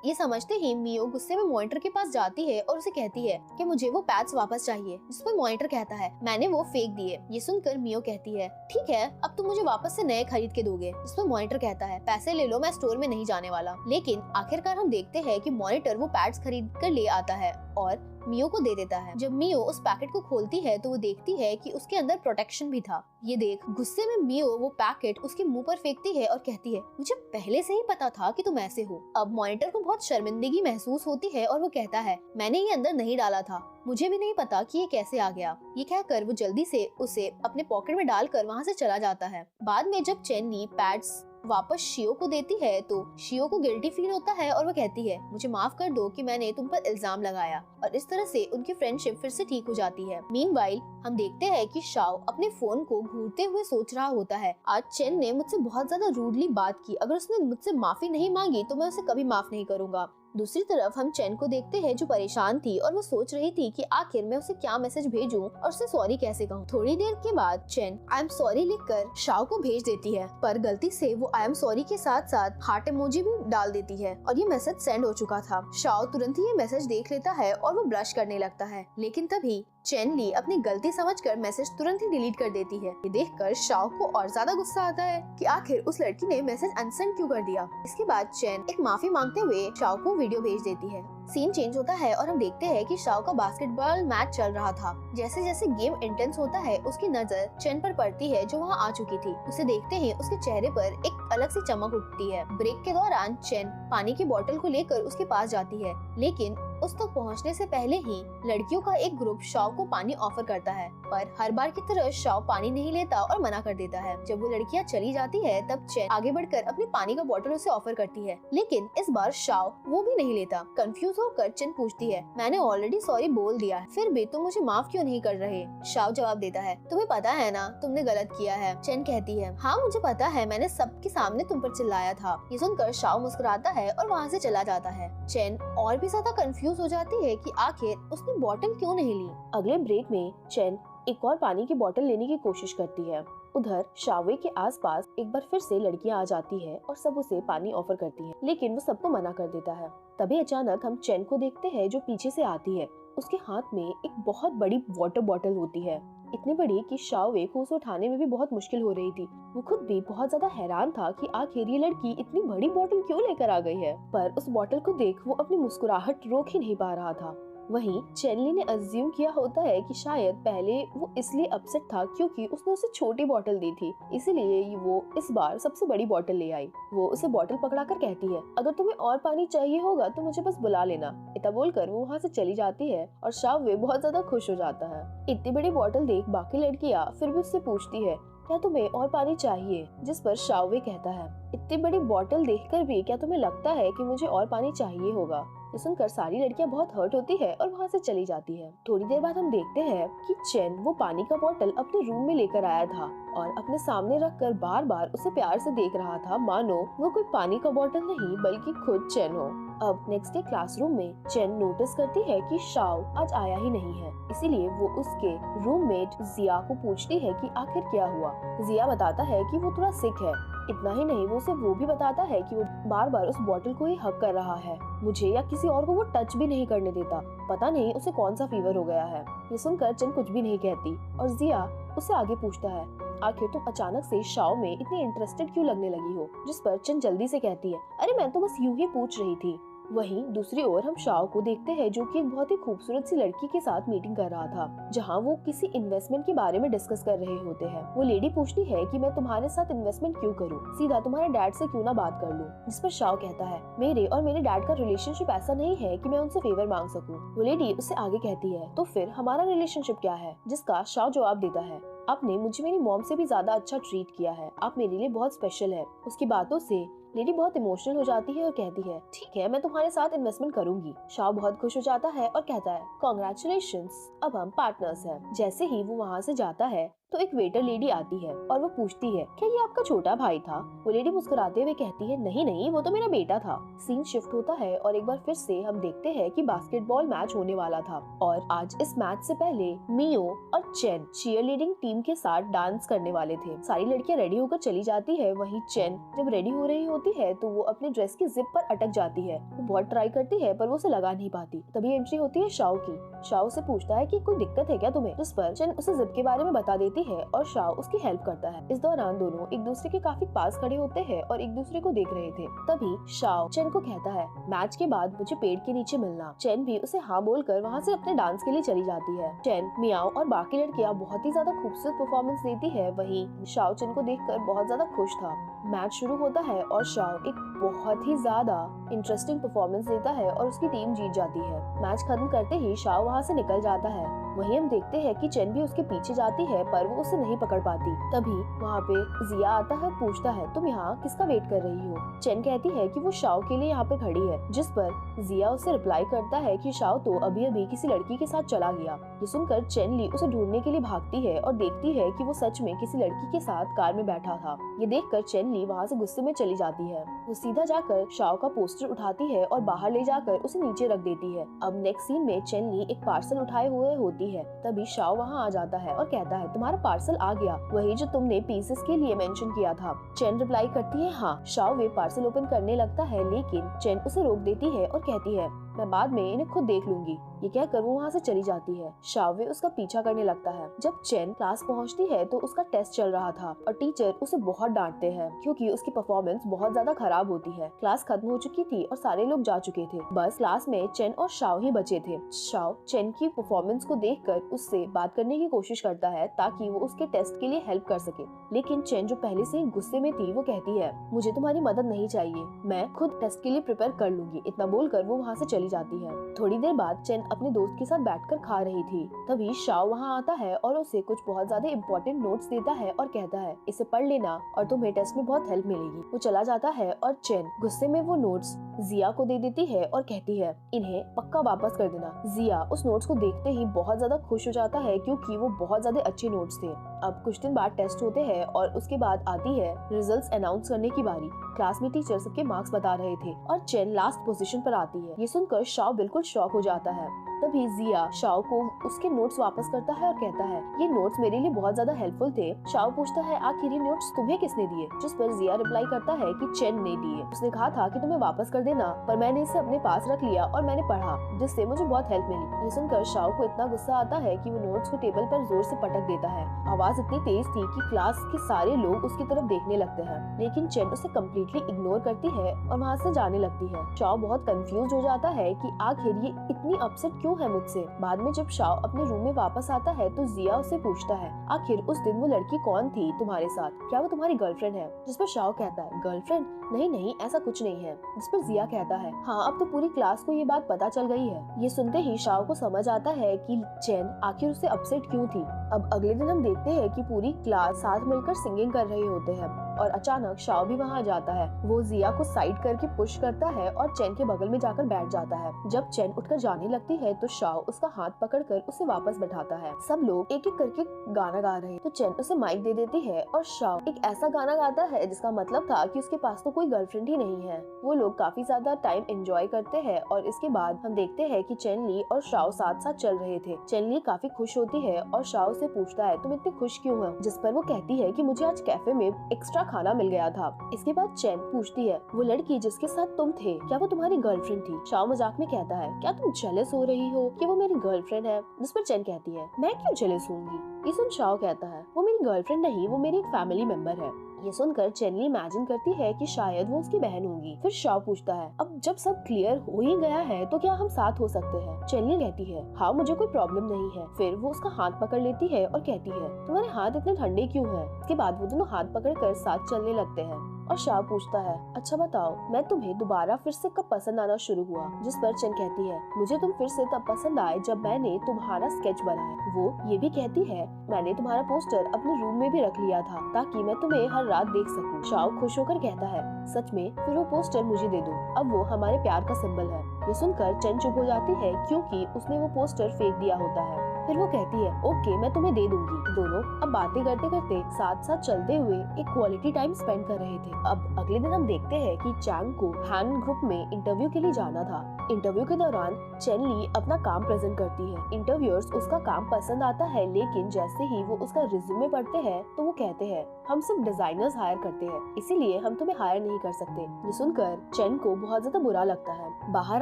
ये समझते ही मियो गुस्से में मॉनिटर के पास जाती है और उसे कहती है कि मुझे वो पैड्स वापस चाहिए, जिस पर मॉनिटर कहता है, मैंने वो फेंक दिए। ये सुनकर मियो कहती है, ठीक है, अब तुम मुझे वापस से नए खरीद के दोगे। जिस पर मॉनिटर कहता है, पैसे ले लो, मैं स्टोर में नहीं जाने वाला। लेकिन आखिरकार हम देखते हैं कि मॉनिटर वो पैड्स खरीद कर ले आता है और मियो को दे देता है। जब मियो उस पैकेट को खोलती है तो वो देखती है कि उसके अंदर प्रोटेक्शन भी था। ये देख गुस्से में मियो वो पैकेट उसके मुंह पर फेंकती है और कहती है, मुझे पहले से ही पता था कि तुम ऐसे हो। अब मॉनिटर को बहुत शर्मिंदगी महसूस होती है और वो कहता है, मैंने ये अंदर नहीं डाला था, मुझे भी नहीं पता कि ये कैसे आ गया। ये कहकर वो जल्दी से उसे अपने पॉकेट में डालकर वहाँ से चला जाता है। बाद में जब चेन ली पैड्स वापस शियो को देती है तो शियो को गिल्टी फील होता है और वो कहती है, मुझे माफ कर दो कि मैंने तुम पर इल्जाम लगाया, और इस तरह से उनकी फ्रेंडशिप फिर से ठीक हो जाती है। मीनवाइल हम देखते हैं कि शाओ अपने फोन को घूरते हुए सोच रहा होता है, आज चेन ने मुझसे बहुत ज्यादा रूडली बात की, अगर उसने मुझसे माफी नहीं मांगी तो मैं उसे कभी माफ नहीं करूंगा। दूसरी तरफ हम चेन को देखते हैं जो परेशान थी और वो सोच रही थी कि आखिर मैं उसे क्या मैसेज भेजूं और उसे सॉरी कैसे कहूं। थोड़ी देर के बाद चेन आई एम सॉरी लिखकर शाओ को भेज देती है, पर गलती से वो आई एम सॉरी के साथ साथ हार्ट इमोजी भी डाल देती है और ये मैसेज सेंड हो चुका था। शाओ तुरंत ही ये मैसेज देख लेता है और वो ब्लश करने लगता है, लेकिन तभी चेन ली अपनी गलती समझकर मैसेज तुरंत ही डिलीट कर देती है। ये देखकर शाओ को और ज्यादा गुस्सा आता है कि आखिर उस लड़की ने मैसेज अनसेंड क्यों कर दिया। इसके बाद चेन एक माफी मांगते हुए शाओ को वीडियो भेज देती है। सीन चेंज होता है और हम देखते हैं कि शाओ का बास्केटबॉल मैच चल रहा था। जैसे जैसे गेम इंटेंस होता है उसकी नजर चेन पर पड़ती है जो वहाँ आ चुकी थी। उसे देखते ही उसके चेहरे पर एक अलग से चमक उठती है। ब्रेक के दौरान चेन पानी की बोतल को लेकर उसके पास जाती है, लेकिन उस तक पहुंचने से पहले ही लड़कियों का एक ग्रुप शाव को पानी ऑफर करता है, पर हर बार की तरह शाव पानी नहीं लेता और मना कर देता है। जब वो लड़कियां चली जाती है तब चेन आगे बढ़कर अपनी पानी का बोतल उसे ऑफर करती है, लेकिन इस बार शाव वो भी नहीं लेता। कंफ्यूज होकर चेन पूछती है, मैंने ऑलरेडी सॉरी बोल दिया है, फिर भी तुम मुझे माफ क्यों नहीं कर रहे? शाव जवाब देता है, तुम्हें पता है ना तुमने गलत किया है। चेन कहती है, हाँ मुझे पता है, मैंने सबके सामने तुम पर चिल्लाया था। ये सुनकर शाव मुस्कुराता है और वहाँ से चला जाता है। चेन और भी ज्यादा कंफ्यूज हो जाती है कि आखिर उसने बोतल क्यों नहीं ली। अगले ब्रेक में चेन एक और पानी की बोतल लेने की कोशिश करती है। उधर शावे के आसपास एक बार फिर से लड़कियां आ जाती है और सब उसे पानी ऑफर करती हैं, लेकिन वो सबको मना कर देता है। तभी अचानक हम चेन को देखते हैं जो पीछे से आती है। उसके हाथ में एक बहुत बड़ी वाटर बोतल होती है, इतनी बड़ी कि शावे को उसे उठाने में भी बहुत मुश्किल हो रही थी। वो खुद भी बहुत ज्यादा हैरान था कि आखिर ये लड़की इतनी बड़ी बोतल क्यों लेकर आ गई है, पर उस बोतल को देख वो अपनी मुस्कुराहट रोक ही नहीं पा रहा था। वहीं चेनली ने अज्यूम किया होता है कि शायद पहले वो इसलिए अपसेट था क्योंकि उसने उसे छोटी बोतल दी थी, इसीलिए वो इस बार सबसे बड़ी बोतल ले आई। वो उसे बोतल पकड़ाकर कहती है, अगर तुम्हें और पानी चाहिए होगा तो मुझे बस बुला लेना। इतना बोलकर वो वहाँ से चली जाती है और शावे बहुत ज्यादा खुश हो जाता है। इतनी बड़ी बोतल देख बाकी लड़कियाँ फिर भी उससे पूछती है, क्या तुम्हें और पानी चाहिए? जिस पर शावे कहता है, इतनी बड़ी बोतल देखकर भी क्या तुम्हें लगता है कि मुझे और पानी चाहिए होगा? ये सुनकर सारी लड़कियां बहुत हर्ट होती है और वहाँ से चली जाती है। थोड़ी देर बाद हम देखते हैं कि चेन वो पानी का बोतल अपने रूम में लेकर आया था और अपने सामने रखकर बार बार उसे प्यार से देख रहा था, मानो वो कोई पानी का बोतल नहीं बल्कि खुद चेन हो। अब नेक्स्ट डे क्लासरूम में चेन नोटिस करती है कि शाव आज आया ही नहीं है, इसीलिए वो उसके रूममेट जिया को पूछती है कि आखिर क्या हुआ। जिया बताता है कि वो थोड़ा सिक है। इतना ही नहीं, वो उसे वो भी बताता है कि वो बार बार उस बोतल को ही हक कर रहा है, मुझे या किसी और को वो टच भी नहीं करने देता, पता नहीं उसे कौन सा फीवर हो गया है। ये सुनकर चेन कुछ भी नहीं कहती और जिया उससे आगे पूछता है, आखिर तुम अचानक से शाव में इतनी इंटरेस्टेड क्यों लगने लगी हो? जिस पर चेन जल्दी से कहती है, अरे मैं तो बस यूं ही पूछ रही थी। वहीं दूसरी ओर हम शाव को देखते हैं जो कि एक बहुत ही खूबसूरत सी लड़की के साथ मीटिंग कर रहा था, जहां वो किसी इन्वेस्टमेंट के बारे में डिस्कस कर रहे होते हैं। वो लेडी पूछती है कि मैं तुम्हारे साथ इन्वेस्टमेंट क्यों करूं, सीधा तुम्हारे डैड से क्यों ना बात कर लूं। जिस पर शाव कहता है, मेरे और मेरे डैड का रिलेशनशिप ऐसा नहीं है कि मैं उनसे फेवर मांग सकूं। वो लेडी उससे आगे कहती है, तो फिर हमारा रिलेशनशिप क्या है? जिसका शाव जवाब देता है, आपने मुझे मेरी मॉम से भी ज्यादा अच्छा ट्रीट किया है, आप मेरे लिए बहुत स्पेशल है। उसकी बातों से लेडी बहुत इमोशनल हो जाती है और कहती है, ठीक है मैं तुम्हारे साथ इन्वेस्टमेंट करूंगी। शाव बहुत खुश हो जाता है और कहता है, कांग्रेचुलेशंस, अब हम पार्टनर्स हैं। जैसे ही वो वहाँ से जाता है तो एक वेटर लेडी आती है और वो पूछती है, क्या ये आपका छोटा भाई था? वो लेडी मुस्कुराते हुए कहती है, नहीं नहीं, वो तो मेरा बेटा था। सीन शिफ्ट होता है और एक बार फिर से हम देखते हैं कि बास्केटबॉल मैच होने वाला था और आज इस मैच से पहले मियो और चेन चीयर लीडिंग टीम के साथ डांस करने वाले थे। सारी लड़कियां रेडी होकर चली जाती है। वहीं चेन जब रेडी हो रही होती है तो वो अपने ड्रेस की जिप पर अटक जाती है। वो बहुत ट्राई करती है पर वो उसे लगा नहीं पाती। तभी एंट्री होती है शाव की। शाव से पूछता है कि कोई दिक्कत है क्या तुम्हें? जिस पर चेन उसे जिप के बारे में बता देती है और शाव उसकी हेल्प करता है। इस दौरान दोनों एक दूसरे के काफी पास खड़े होते हैं और एक दूसरे को देख रहे थे। तभी शाव चेन को कहता है, मैच के बाद मुझे पेड़ के नीचे मिलना। चेन भी उसे हाँ बोलकर वहाँ से अपने डांस के लिए चली जाती है। चेन, मियाओ और बाकी लड़कियाँ बहुत ही ज्यादा खूबसूरत परफॉर्मेंस देती है। वहीं शाव चेन को देखकर बहुत ज्यादा खुश था। मैच शुरू होता है और शाव एक बहुत ही ज्यादा इंटरेस्टिंग परफॉर्मेंस देता है और उसकी टीम जीत जाती है। मैच खत्म करते ही शाव वहाँ से निकल जाता है। वहीं हम देखते हैं कि चेन भी उसके पीछे जाती है पर वो उसे नहीं पकड़ पाती। तभी वहाँ पे जिया आता है, पूछता है, तुम यहाँ किसका वेट कर रही हो? चेन कहती है कि वो शाव के लिए यहाँ पे खड़ी है। जिस पर जिया उसे रिप्लाई करता है कि शाव तो अभी अभी किसी लड़की के साथ चला गया। ये सुनकर चेन ली उसे ढूंढने के लिए भागती है और देखती है कि वो सच में किसी लड़की के साथ कार में बैठा था। ये देखकर चेन ली वहाँ से गुस्से में चली जाती है। वो सीधा जाकर शाव का पोस्टर उठाती है और बाहर ले जाकर उसे नीचे रख देती है। अब नेक्स्ट सीन में चेन ली एक पार्सल उठाए हुए होती है। तभी शाव वहाँ आ जाता है और कहता है, तुम्हारा पार्सल आ गया, वही जो तुमने पीसेस के लिए मेंशन किया था। चेन रिप्लाई करती है, हाँ। शाव वे पार्सल ओपन करने लगता है लेकिन चेन उसे रोक देती है और कहती है, मैं बाद में इन्हें खुद देख लूंगी। ये कहकर वो वहाँ से चली जाती है। शावे उसका पीछा करने लगता है। जब चेन क्लास पहुँचती है तो उसका टेस्ट चल रहा था और टीचर उसे बहुत डांटते हैं क्योंकि उसकी परफॉर्मेंस बहुत ज्यादा खराब होती है। क्लास खत्म हो चुकी थी और सारे लोग जा चुके थे। बस क्लास में चेन और शाव ही बचे थे। शाव चेन की परफॉर्मेंस को देखकर उससे बात करने की कोशिश करता है ताकि वो उसके टेस्ट के लिए हेल्प कर सके, लेकिन चेन जो पहले से ही गुस्से में थी वो कहती है मुझे तुम्हारी मदद नहीं चाहिए, मैं खुद टेस्ट के लिए प्रिपेयर कर लूंगी। इतना बोलकर वो वहाँ से चली जाती है। थोड़ी देर बाद चेन अपने दोस्त के साथ बैठकर खा रही थी। तभी शाव वहाँ आता है और उसे कुछ बहुत ज्यादा इम्पोर्टेंट नोट्स देता है और कहता है इसे पढ़ लेना और तुम्हें टेस्ट में बहुत हेल्प मिलेगी। वो चला जाता है और चेन गुस्से में वो नोट्स जिया को दे देती है और कहती है इन्हें पक्का वापस कर देना। जिया उस नोट्स को देखते ही बहुत ज्यादा खुश हो जाता है क्योंकि वो बहुत ज्यादा अच्छे नोट्स थे। अब कुछ दिन बाद टेस्ट होते हैं और उसके बाद आती है रिजल्ट्स अनाउंस करने की बारी। क्लास में टीचर सबके मार्क्स बता रहे थे और चेन लास्ट पोजीशन पर आती है। ये सुनकर शाव बिल्कुल शॉक हो जाता है। तभी जिया शाव को उसके नोट्स वापस करता है और कहता है ये नोट्स मेरे लिए बहुत ज्यादा हेल्पफुल थे। शाव पूछता है आखिर ये नोट्स तुम्हें किसने दिए, जिस पर जिया रिप्लाई करता है कि चेन ने दिए। उसने कहा था कि तुम्हें वापस कर देना, पर मैंने इसे अपने पास रख लिया और मैंने पढ़ा, जिससे मुझे बहुत हेल्प मिली। ये सुनकर शाव को इतना गुस्सा आता है कि वो नोट्स को टेबल पर जोर से पटक देता है। आवाज इतनी तेज थी कि क्लास के सारे लोग उसकी तरफ देखने लगते हैं, लेकिन चेन उसे कम्प्लीटली इग्नोर करती है और वहाँ से जाने लगती है। शाव बहुत कंफ्यूज हो जाता है कि आखिर ये इतनी अपसेट क्यों है मुझसे। बाद में जब शाव अपने रूम में वापस आता है तो जिया उससे पूछता है आखिर उस दिन वो लड़की कौन थी तुम्हारे साथ, क्या वो तुम्हारी गर्लफ्रेंड है? जिस पर शाव कहता है गर्लफ्रेंड नहीं नहीं ऐसा कुछ नहीं है। जिस पर जिया कहता है हाँ अब तो पूरी क्लास को ये बात पता चल गई है। ये सुनते ही शाव को समझ आता है कि चेन आखिर उससे अपसेट क्यों थी। अब अगले दिन हम देखते हैं कि पूरी क्लास साथ मिलकर सिंगिंग कर रहे होते हैं और अचानक शाव भी वहाँ जाता है। वो जिया को साइड करके पुश करता है और चेन के बगल में जाकर बैठ जाता है। जब चेन उठकर जाने लगती है तो शाव उसका हाथ पकड़कर उसे वापस बैठाता है। सब लोग एक एक करके गाना गा रहे हैं तो चेन उसे माइक दे देती है और शाव एक ऐसा गाना गाता है जिसका मतलब था कि उसके पास तो कोई गर्लफ्रेंड ही नहीं है। वो लोग काफी ज्यादा टाइम एंजॉय करते हैं और इसके बाद हम देखते हैं कि चेन ली और शाव साथ साथ चल रहे थे। चेन ली काफी खुश होती है और शाव से पूछता है तुम इतनी खुश क्यों हो, जिस पर वो कहती है कि मुझे आज कैफे में एक्स्ट्रा खाना मिल गया था। इसके बाद चेन पूछती है वो लड़की जिसके साथ तुम थे क्या वो तुम्हारी गर्लफ्रेंड थी? शाव मजाक में कहता है क्या तुम जेलस हो रही हो कि वो मेरी गर्लफ्रेंड है? जिस पर चेन कहती है मैं क्यों जेलस होंगी? ये सुन शाव कहता है वो मेरी गर्लफ्रेंड नहीं, वो मेरी एक फैमिली मेंबर है। ये सुनकर चेनली इमेजिन करती है कि शायद वो उसकी बहन होगी। फिर शाव पूछता है अब जब सब क्लियर हो ही गया है तो क्या हम साथ हो सकते हैं? चेनली कहती है हाँ मुझे कोई प्रॉब्लम नहीं है। फिर वो उसका हाथ पकड़ लेती है और कहती है तुम्हारे हाथ इतने ठंडे क्यों हैं? इसके बाद वो दोनों हाथ पकड़कर साथ चलने लगते हैं और शाव पूछता है अच्छा बताओ मैं तुम्हें दोबारा फिर से कब पसंद आना शुरू हुआ? जिस पर चेन कहती है मुझे तुम फिर से तब पसंद आए जब मैंने तुम्हारा स्केच बनाया। वो ये भी कहती है मैंने तुम्हारा पोस्टर अपने रूम में भी रख लिया था ताकि मैं तुम्हें हर रात देख सकूं। शाव खुश होकर कहता है सच में? फिर वो पोस्टर मुझे दे दो, अब वो हमारे प्यार का सिंबल है। ये सुनकर चेन चुप हो जाती है क्योंकि उसने वो पोस्टर फेंक दिया होता है। फिर वो कहती है ओके मैं तुम्हें दे दूंगी। दोनों अब बातें करते करते साथ साथ चलते हुए एक क्वालिटी टाइम स्पेंड कर रहे थे। अब अगले दिन हम देखते हैं कि चैंग को हैन ग्रुप में इंटरव्यू के लिए जाना था। इंटरव्यू के दौरान चेन ली अपना काम प्रेजेंट करती है। इंटरव्यूअर्स उसका काम पसंद आता है, लेकिन जैसे ही वो उसका रिज्यूमे पढ़ते हैं तो वो कहते हैं हम सिर्फ डिजाइनर्स हायर करते हैं, इसीलिए हम तुम्हें हायर नहीं कर सकते। ये सुनकर चेन को बहुत ज्यादा बुरा लगता है। बाहर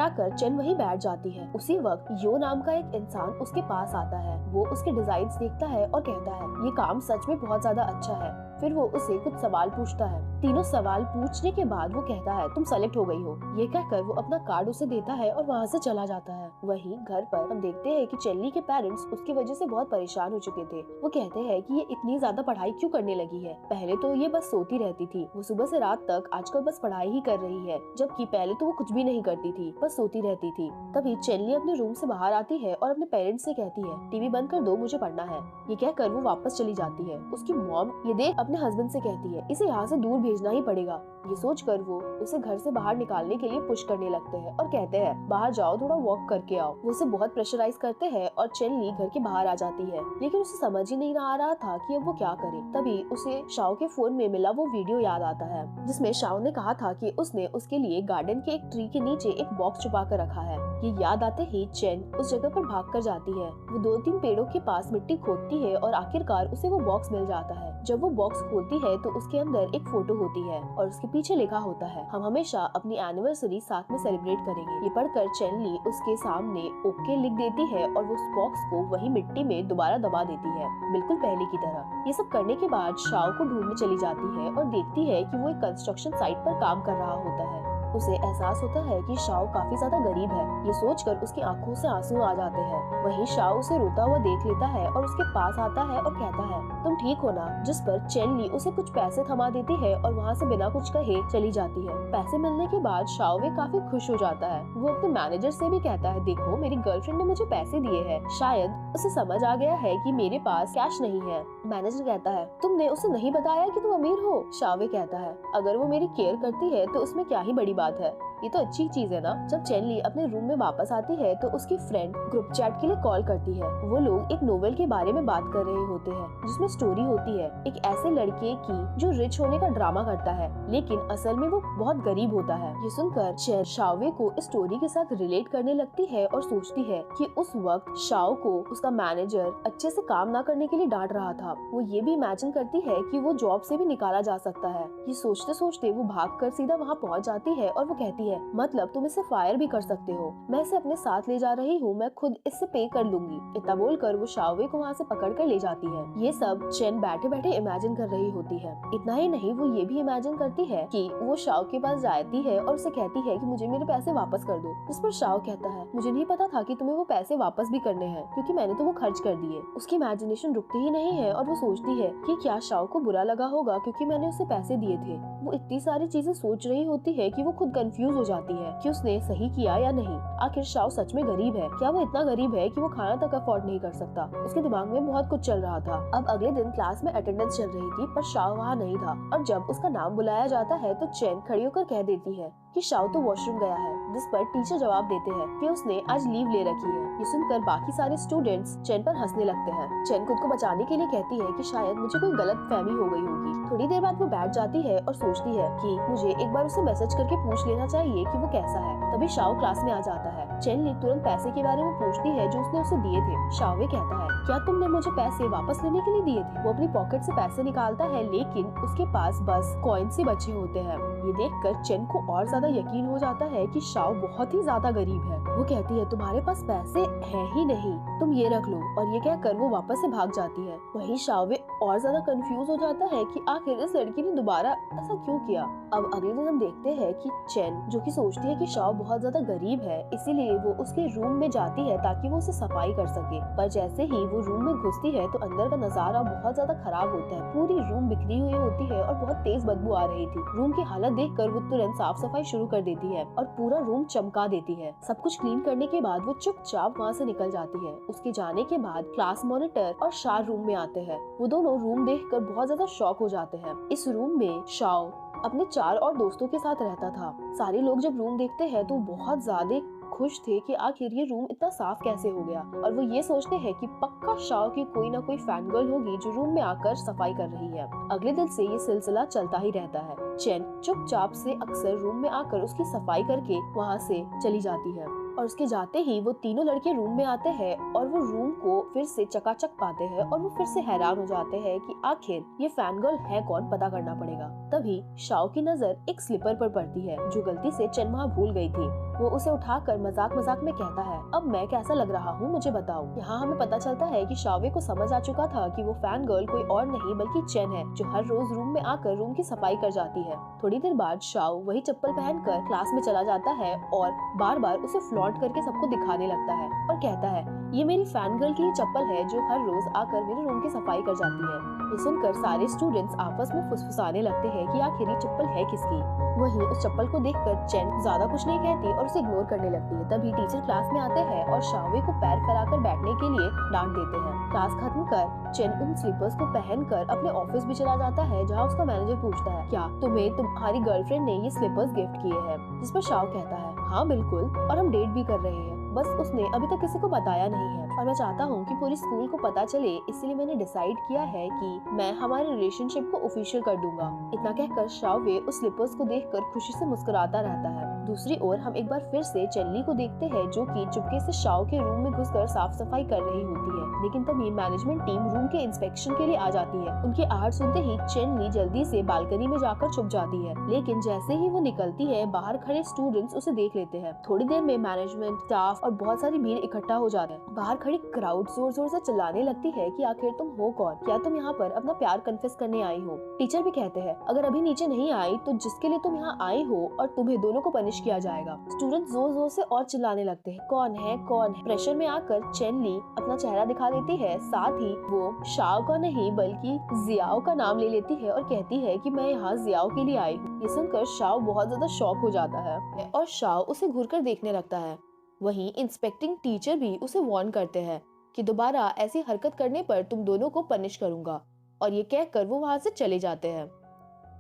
आकर चेन वहीं बैठ जाती है। उसी वक्त यो नाम का एक इंसान उसके पास आता है। वो उसके डिजाइन्स देखता है और कहता है ये काम सच में बहुत ज्यादा अच्छा है। फिर वो उसे कुछ सवाल पूछता है। तीनों सवाल पूछने के बाद वो कहता है तुम सेलेक्ट हो गई हो। ये कहकर वो अपना कार्ड उसे देता है और वहाँ से चला जाता है। वहीं घर पर हम देखते हैं कि चेनली के पेरेंट्स उसकी वजह से बहुत परेशान हो चुके थे। वो कहते हैं कि ये इतनी ज्यादा पढ़ाई क्यों करने लगी है, पहले तो ये बस सोती रहती थी, वो सुबह से रात तक आजकल बस पढ़ाई ही कर रही है, जबकि पहले तो वो कुछ भी नहीं करती थी, बस सोती रहती थी। तभी चेनली अपने रूम से बाहर आती है और अपने पेरेंट्स से कहती है टीवी बंद कर दो, मुझे पढ़ना है। ये कहकर वो वापस चली जाती है। उसकी मॉम ये देख अपने हस्बैंड से कहती है इसे यहाँ से दूर भेजना ही पड़ेगा। ये सोचकर वो उसे घर से बाहर निकालने के लिए पुश करने लगते हैं और कहते हैं बाहर जाओ, थोड़ा वॉक करके आओ। वो उसे बहुत प्रेशराइज करते हैं और चेनली घर के बाहर आ जाती है, लेकिन उसे समझ ही नहीं आ रहा था कि अब वो क्या करे। तभी उसे शाओ के फोन में मिला वो वीडियो याद आता है जिसमें शाओ ने कहा था कि उसने उसके लिए गार्डन के एक ट्री के नीचे एक बॉक्स छुपा कर रखा है। ये याद आते ही चेन उस जगह पर भागकर जाती है। वो 2-3 पेड़ों के पास मिट्टी खोदती है और आखिरकार उसे वो बॉक्स मिल जाता है। जब वो बॉक्स खोलती है तो उसके अंदर एक फोटो होती है और उसके पीछे लिखा होता है, हम हमेशा अपनी एनिवर्सरी साथ में सेलिब्रेट करेंगे। ये पढ़कर चेन ली उसके सामने ओके लिख देती है और वो उस बॉक्स को वही मिट्टी में दोबारा दबा देती है, बिल्कुल पहले की तरह। ये सब करने के बाद शाओ को ढूंढने चली जाती है और देखती है कि वो एक कंस्ट्रक्शन साइट पर काम कर रहा होता है। उसे एहसास होता है कि शाओ काफी ज्यादा गरीब है। ये सोचकर उसकी आंखों से आंसू आ जाते हैं। वहीं शाओ उसे रोता हुआ देख लेता है और उसके पास आता है और कहता है, तुम ठीक हो ना? जिस पर चेन ली उसे कुछ पैसे थमा देती है और वहाँ से बिना कुछ कहे चली जाती है। पैसे मिलने के बाद शाओ वे काफी खुश हो जाता है। वो अपने मैनेजर से भी कहता है, देखो मेरी गर्लफ्रेंड ने मुझे पैसे दिए हैं। शायद उसे समझ आ गया है कि मेरे पास कैश नहीं है। मैनेजर कहता है, तुमने उसे नहीं बताया कि तुम अमीर हो? शाओ वे कहता है, अगर वो मेरी केयर करती है तो उसमें क्या ही बड़ी बात है, ये तो अच्छी चीज है ना। जब चेन ली अपने रूम में वापस आती है तो उसकी फ्रेंड ग्रुप चैट के लिए कॉल करती है। वो लोग एक नोवेल के बारे में बात कर रहे होते हैं जिसमें स्टोरी होती है एक ऐसे लड़के की जो रिच होने का ड्रामा करता है लेकिन असल में वो बहुत गरीब होता है। ये सुनकर चेन शाओवे को इस स्टोरी के साथ रिलेट करने लगती है और सोचती है कि उस वक्त शाओ को उसका मैनेजर अच्छे से काम न करने के लिए डांट रहा था। वो ये भी इमेजिन करती है कि वो जॉब से भी निकाला जा सकता है। ये सोचते सोचते वो भागकर सीधा वहाँ पहुँच जाती है और वो कहती है, मतलब तुम इसे फायर भी कर सकते हो, मैं इसे अपने साथ ले जा रही हूँ, मैं खुद इससे पे कर लूंगी। इतना बोलकर वो शाओवे को वहाँ से पकड़ कर ले जाती है। ये सब चेन बैठे बैठे इमेजिन कर रही होती है। इतना ही नहीं, वो ये भी इमेजिन करती है कि वो शाओ के पास जाती है और उसे कहती है कि मुझे मेरे पैसे वापस कर दो। जिस पर शाओ कहता है, मुझे नहीं पता था कि तुम्हें वो पैसे वापस भी करने हैं क्योंकि मैंने तो वो खर्च कर दिए। उसकी इमेजिनेशन रुकती ही नहीं है और वो सोचती है कि क्या शाओ को बुरा लगा होगा क्योंकि मैंने उसे पैसे दिए थे। वो इतनी सारी चीजें सोच रही होती है कि वो खुद कंफ्यूज हो जाती है कि उसने सही किया या नहीं। आखिर शाओ सच में गरीब है? क्या वो इतना गरीब है कि वो खाना तक अफोर्ड नहीं कर सकता? उसके दिमाग में बहुत कुछ चल रहा था। अब अगले दिन क्लास में अटेंडेंस चल रही थी पर शाओ वहाँ नहीं था और जब उसका नाम बुलाया जाता है तो चेन खड़ी होकर कह देती है कि शाओ तो वॉशरूम गया है। जिस पर टीचर जवाब देते हैं कि उसने आज लीव ले रखी है। ये सुनकर बाकी सारे स्टूडेंट्स चेन पर हंसने लगते हैं। चेन खुद को बचाने के लिए कहती है कि शायद मुझे कोई गलत फहमी हो गई होगी। थोड़ी देर बाद वो बैठ जाती है और सोचती है कि मुझे एक बार उसे मैसेज करके पूछ लेना चाहिए कि वो कैसा है। तभी शाओ क्लास में आ जाता है। चेन ली तुरंत पैसे के बारे में पूछती है जो उसने उसे दिए थे। शाओवे कहता है, क्या तुमने मुझे पैसे वापस लेने के लिए दिए थे? वो अपनी पॉकेट से पैसे निकालता है लेकिन उसके पास बस कॉइन से बचे होते हैं। ये देखकर चेन को और ज्यादा यकीन हो जाता है कि शाओ बहुत ही ज्यादा गरीब है। वो कहती है, तुम्हारे पास पैसे हैं ही नहीं, तुम ये रख लो। और ये कहकर वो वापस से भाग जाती है। वहीं शाओवे और ज्यादा कंफ्यूज हो जाता है कि आखिर इस लड़की ने दोबारा ऐसा क्यों किया। अब अगले दिन हम देखते हैं कि चेन जो कि सोचती है कि शाओ बहुत ज्यादा गरीब है इसीलिए वो उसके रूम में जाती है ताकि वो उसे सफाई कर सके। पर जैसे ही वो रूम में घुसती है तो अंदर का नजारा बहुत ज्यादा खराब होता है। पूरी रूम बिखरी हुई होती है और बहुत तेज बदबू आ रही थी। रूम की हालत देखकर वो तुरंत साफ सफाई शुरू कर देती है और पूरा रूम चमका देती है। सब कुछ क्लीन करने के बाद वो चुपचाप वहाँ से निकल जाती है। उसके जाने के बाद क्लास मॉनिटर और शार रूम में आते हैं। वो दोनों रूम देखकर बहुत ज्यादा शॉक हो जाते हैं। इस रूम में शाओ अपने 4 और दोस्तों के साथ रहता था। सारे लोग जब रूम देखते हैं तो बहुत ज्यादा खुश थे कि आखिर ये रूम इतना साफ कैसे हो गया और वो ये सोचते हैं कि पक्का शाओ की कोई ना कोई फैन गर्ल होगी जो रूम में आकर सफाई कर रही है। अगले दिन से ये सिलसिला चलता ही रहता है। चेन चुपचाप से अक्सर रूम में आकर उसकी सफाई करके वहाँ से चली जाती है और उसके जाते ही वो तीनों लड़के रूम में आते हैं और वो रूम को फिर से चकाचक पाते हैं और वो फिर से हैरान हो जाते हैं कि आखिर ये फैन गर्ल है कौन, पता करना पड़ेगा। तभी शाओ की नजर एक स्लीपर पर पड़ती है जो गलती से चेन वहाँ भूल गई थी। वो उसे उठाकर मजाक मजाक में कहता है, अब मैं कैसा लग रहा हूँ मुझे बताओ। यहाँ हमें पता चलता है कि शाओवे को समझ आ चुका था कि वो फैन गर्ल कोई और नहीं बल्कि चेन है जो हर रोज रूम में आकर रूम की सफाई कर जाती है। थोड़ी देर बाद शाओ वही चप्पल पहनकर क्लास में चला जाता है और बार बार उसे फ्लॉन्ट करके सबको दिखाने लगता है और कहता है, ये मेरी फैन गर्ल की चप्पल है जो हर रोज आकर मेरे रूम की सफाई कर जाती है। ये सुनकर सारे स्टूडेंट्स आपस में फुसफुसाने लगते हैं कि आखिर ये चप्पल है किसकी। वहीं उस चप्पल को देखकर चेन ज्यादा कुछ नहीं कहती और उसे इग्नोर करने लगती है। तभी टीचर क्लास में आते हैं और शाओवे को पैर फैलाकर बैठने के लिए डांट देते हैं। क्लास खत्म कर चेन उन स्लीपर्स को पहनकर अपने ऑफिस भी चला जाता है जहाँ उसका मैनेजर पूछता है, क्या तुम्हें तुम्हारी गर्लफ्रेंड ने ये स्लीपर्स गिफ्ट किए हैं? जिस पर शाओ कहता है, हाँ बिल्कुल, और हम डेट भी कर रहे हैं, बस उसने अभी तक किसी को बताया नहीं है और मैं चाहता हूँ कि पूरी स्कूल को पता चले, इसलिए मैंने डिसाइड किया है कि मैं हमारे रिलेशनशिप को ऑफिशियल कर दूंगा। इतना कहकर शाओवे उस स्लीपर्स को देखकर खुशी से मुस्कुराता रहता है। दूसरी ओर हम एक बार फिर से चेनली को देखते हैं जो कि चुपके से शाओ के रूम में घुसकर साफ सफाई कर रही होती है। लेकिन तभी मैनेजमेंट टीम रूम के इंस्पेक्शन के लिए आ जाती है। उनकी आहट सुनते ही चेनली जल्दी से बालकनी में जाकर छुप जाती है, लेकिन जैसे ही वो निकलती है बाहर खड़े स्टूडेंट्स उसे देख लेते हैं। थोड़ी देर में मैनेजमेंट, स्टाफ और बहुत सारी भीड़ इकट्ठा हो जाते हैं। बाहर खड़ी क्राउड जोर जोर से चिल्लाने लगती है कि आखिर तुम हो कौन, क्या तुम यहाँ पर अपना प्यार कन्फेस करने आई हो। टीचर भी कहते हैं अगर अभी नीचे नहीं आई तो जिसके लिए तुम यहाँ आई हो और तुम्हें दोनों को पनिश किया जाएगा। स्टूडेंट जोर जोर से और चिल्लाने लगते हैं कौन है कौन है। प्रेशर में आकर चेनली अपना चेहरा दिखा देती है, साथ ही वो शाओ का नहीं बल्कि जियाओ का नाम ले लेती है और कहती है कि मैं यहाँ जियाओ के लिए आई हूँ। ये सुनकर शाओ बहुत ज्यादा शॉक हो जाता है और शाओ उसे घूरकर देखने लगता है। वहीं इंस्पेक्टिंग टीचर भी उसे वार्न करते हैं कि दोबारा ऐसी हरकत करने पर तुम दोनों को पनिश करूंगा, और ये कहकर वो वहाँ से चले जाते हैं।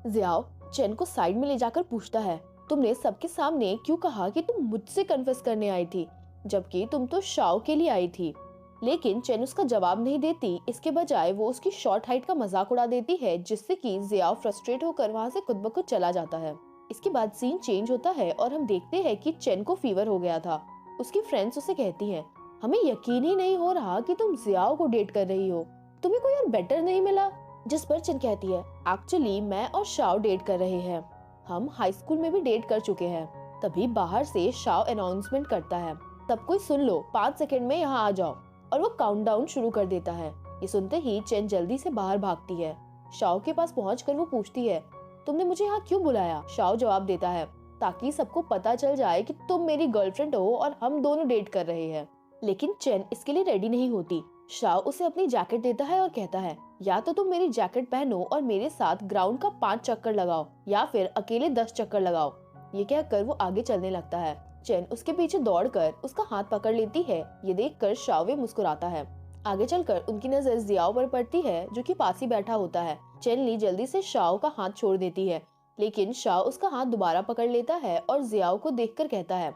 जियाओ चेन को साइड में ले जाकर पूछता है तुमने सबके सामने क्यों कहा कि तुम मुझसे कन्फेस करने आई थी, जबकि तुम तो शाओ के लिए आई थी। लेकिन चेन उसका जवाब नहीं देती, इसके बजाय वो उसकी शॉर्ट हाइट का मजाक उड़ा देती है, जिससे कि जियाओ फ्रस्ट्रेट होकर वहाँ से खुद ब खुद चला जाता है। इसके बाद सीन चेंज होता है और हम देखते हैं कि चेन को फीवर हो गया था। उसकी फ्रेंड्स उसे कहती हैं हमें यकीन ही नहीं हो रहा कि तुम जियाओ को डेट कर रही हो, तुम्हें कोई और बेटर नहीं मिला। जिस पर चेन कहती है एक्चुअली मैं और शाओ डेट कर रहे हैं, हम हाई स्कूल में भी डेट कर चुके हैं। तभी बाहर से शाओ अनाउंसमेंट करता है सब कोई सुन लो, 5 सेकंड में यहाँ आ जाओ, और वो काउंटडाउन शुरू कर देता है। ये सुनते ही चेन जल्दी से बाहर भागती है। शाओ के पास पहुंचकर वो पूछती है तुमने मुझे यहाँ क्यों बुलाया। शाओ जवाब देता है ताकि सबको पता चल जाए कि तुम मेरी गर्लफ्रेंड हो और हम दोनों डेट कर रहे हैं। लेकिन चेन इसके लिए रेडी नहीं होती। शाओ उसे अपनी जैकेट देता है और कहता है या तो तुम मेरी जैकेट पहनो और मेरे साथ ग्राउंड का 5 चक्कर लगाओ, या फिर अकेले 10 चक्कर लगाओ। ये कहकर वो आगे चलने लगता है। चेन उसके पीछे दौड़कर उसका हाथ पकड़ लेती है। ये देखकर शाओ मुस्कुराता है। आगे चलकर उनकी नजर जियाओ पर पड़ती है जो कि पास ही बैठा होता है। चेनली जल्दी से शाओ का हाथ छोड़ देती है, लेकिन शाओ उसका हाथ दोबारा पकड़ लेता है और जियाओ को देखकर कहता है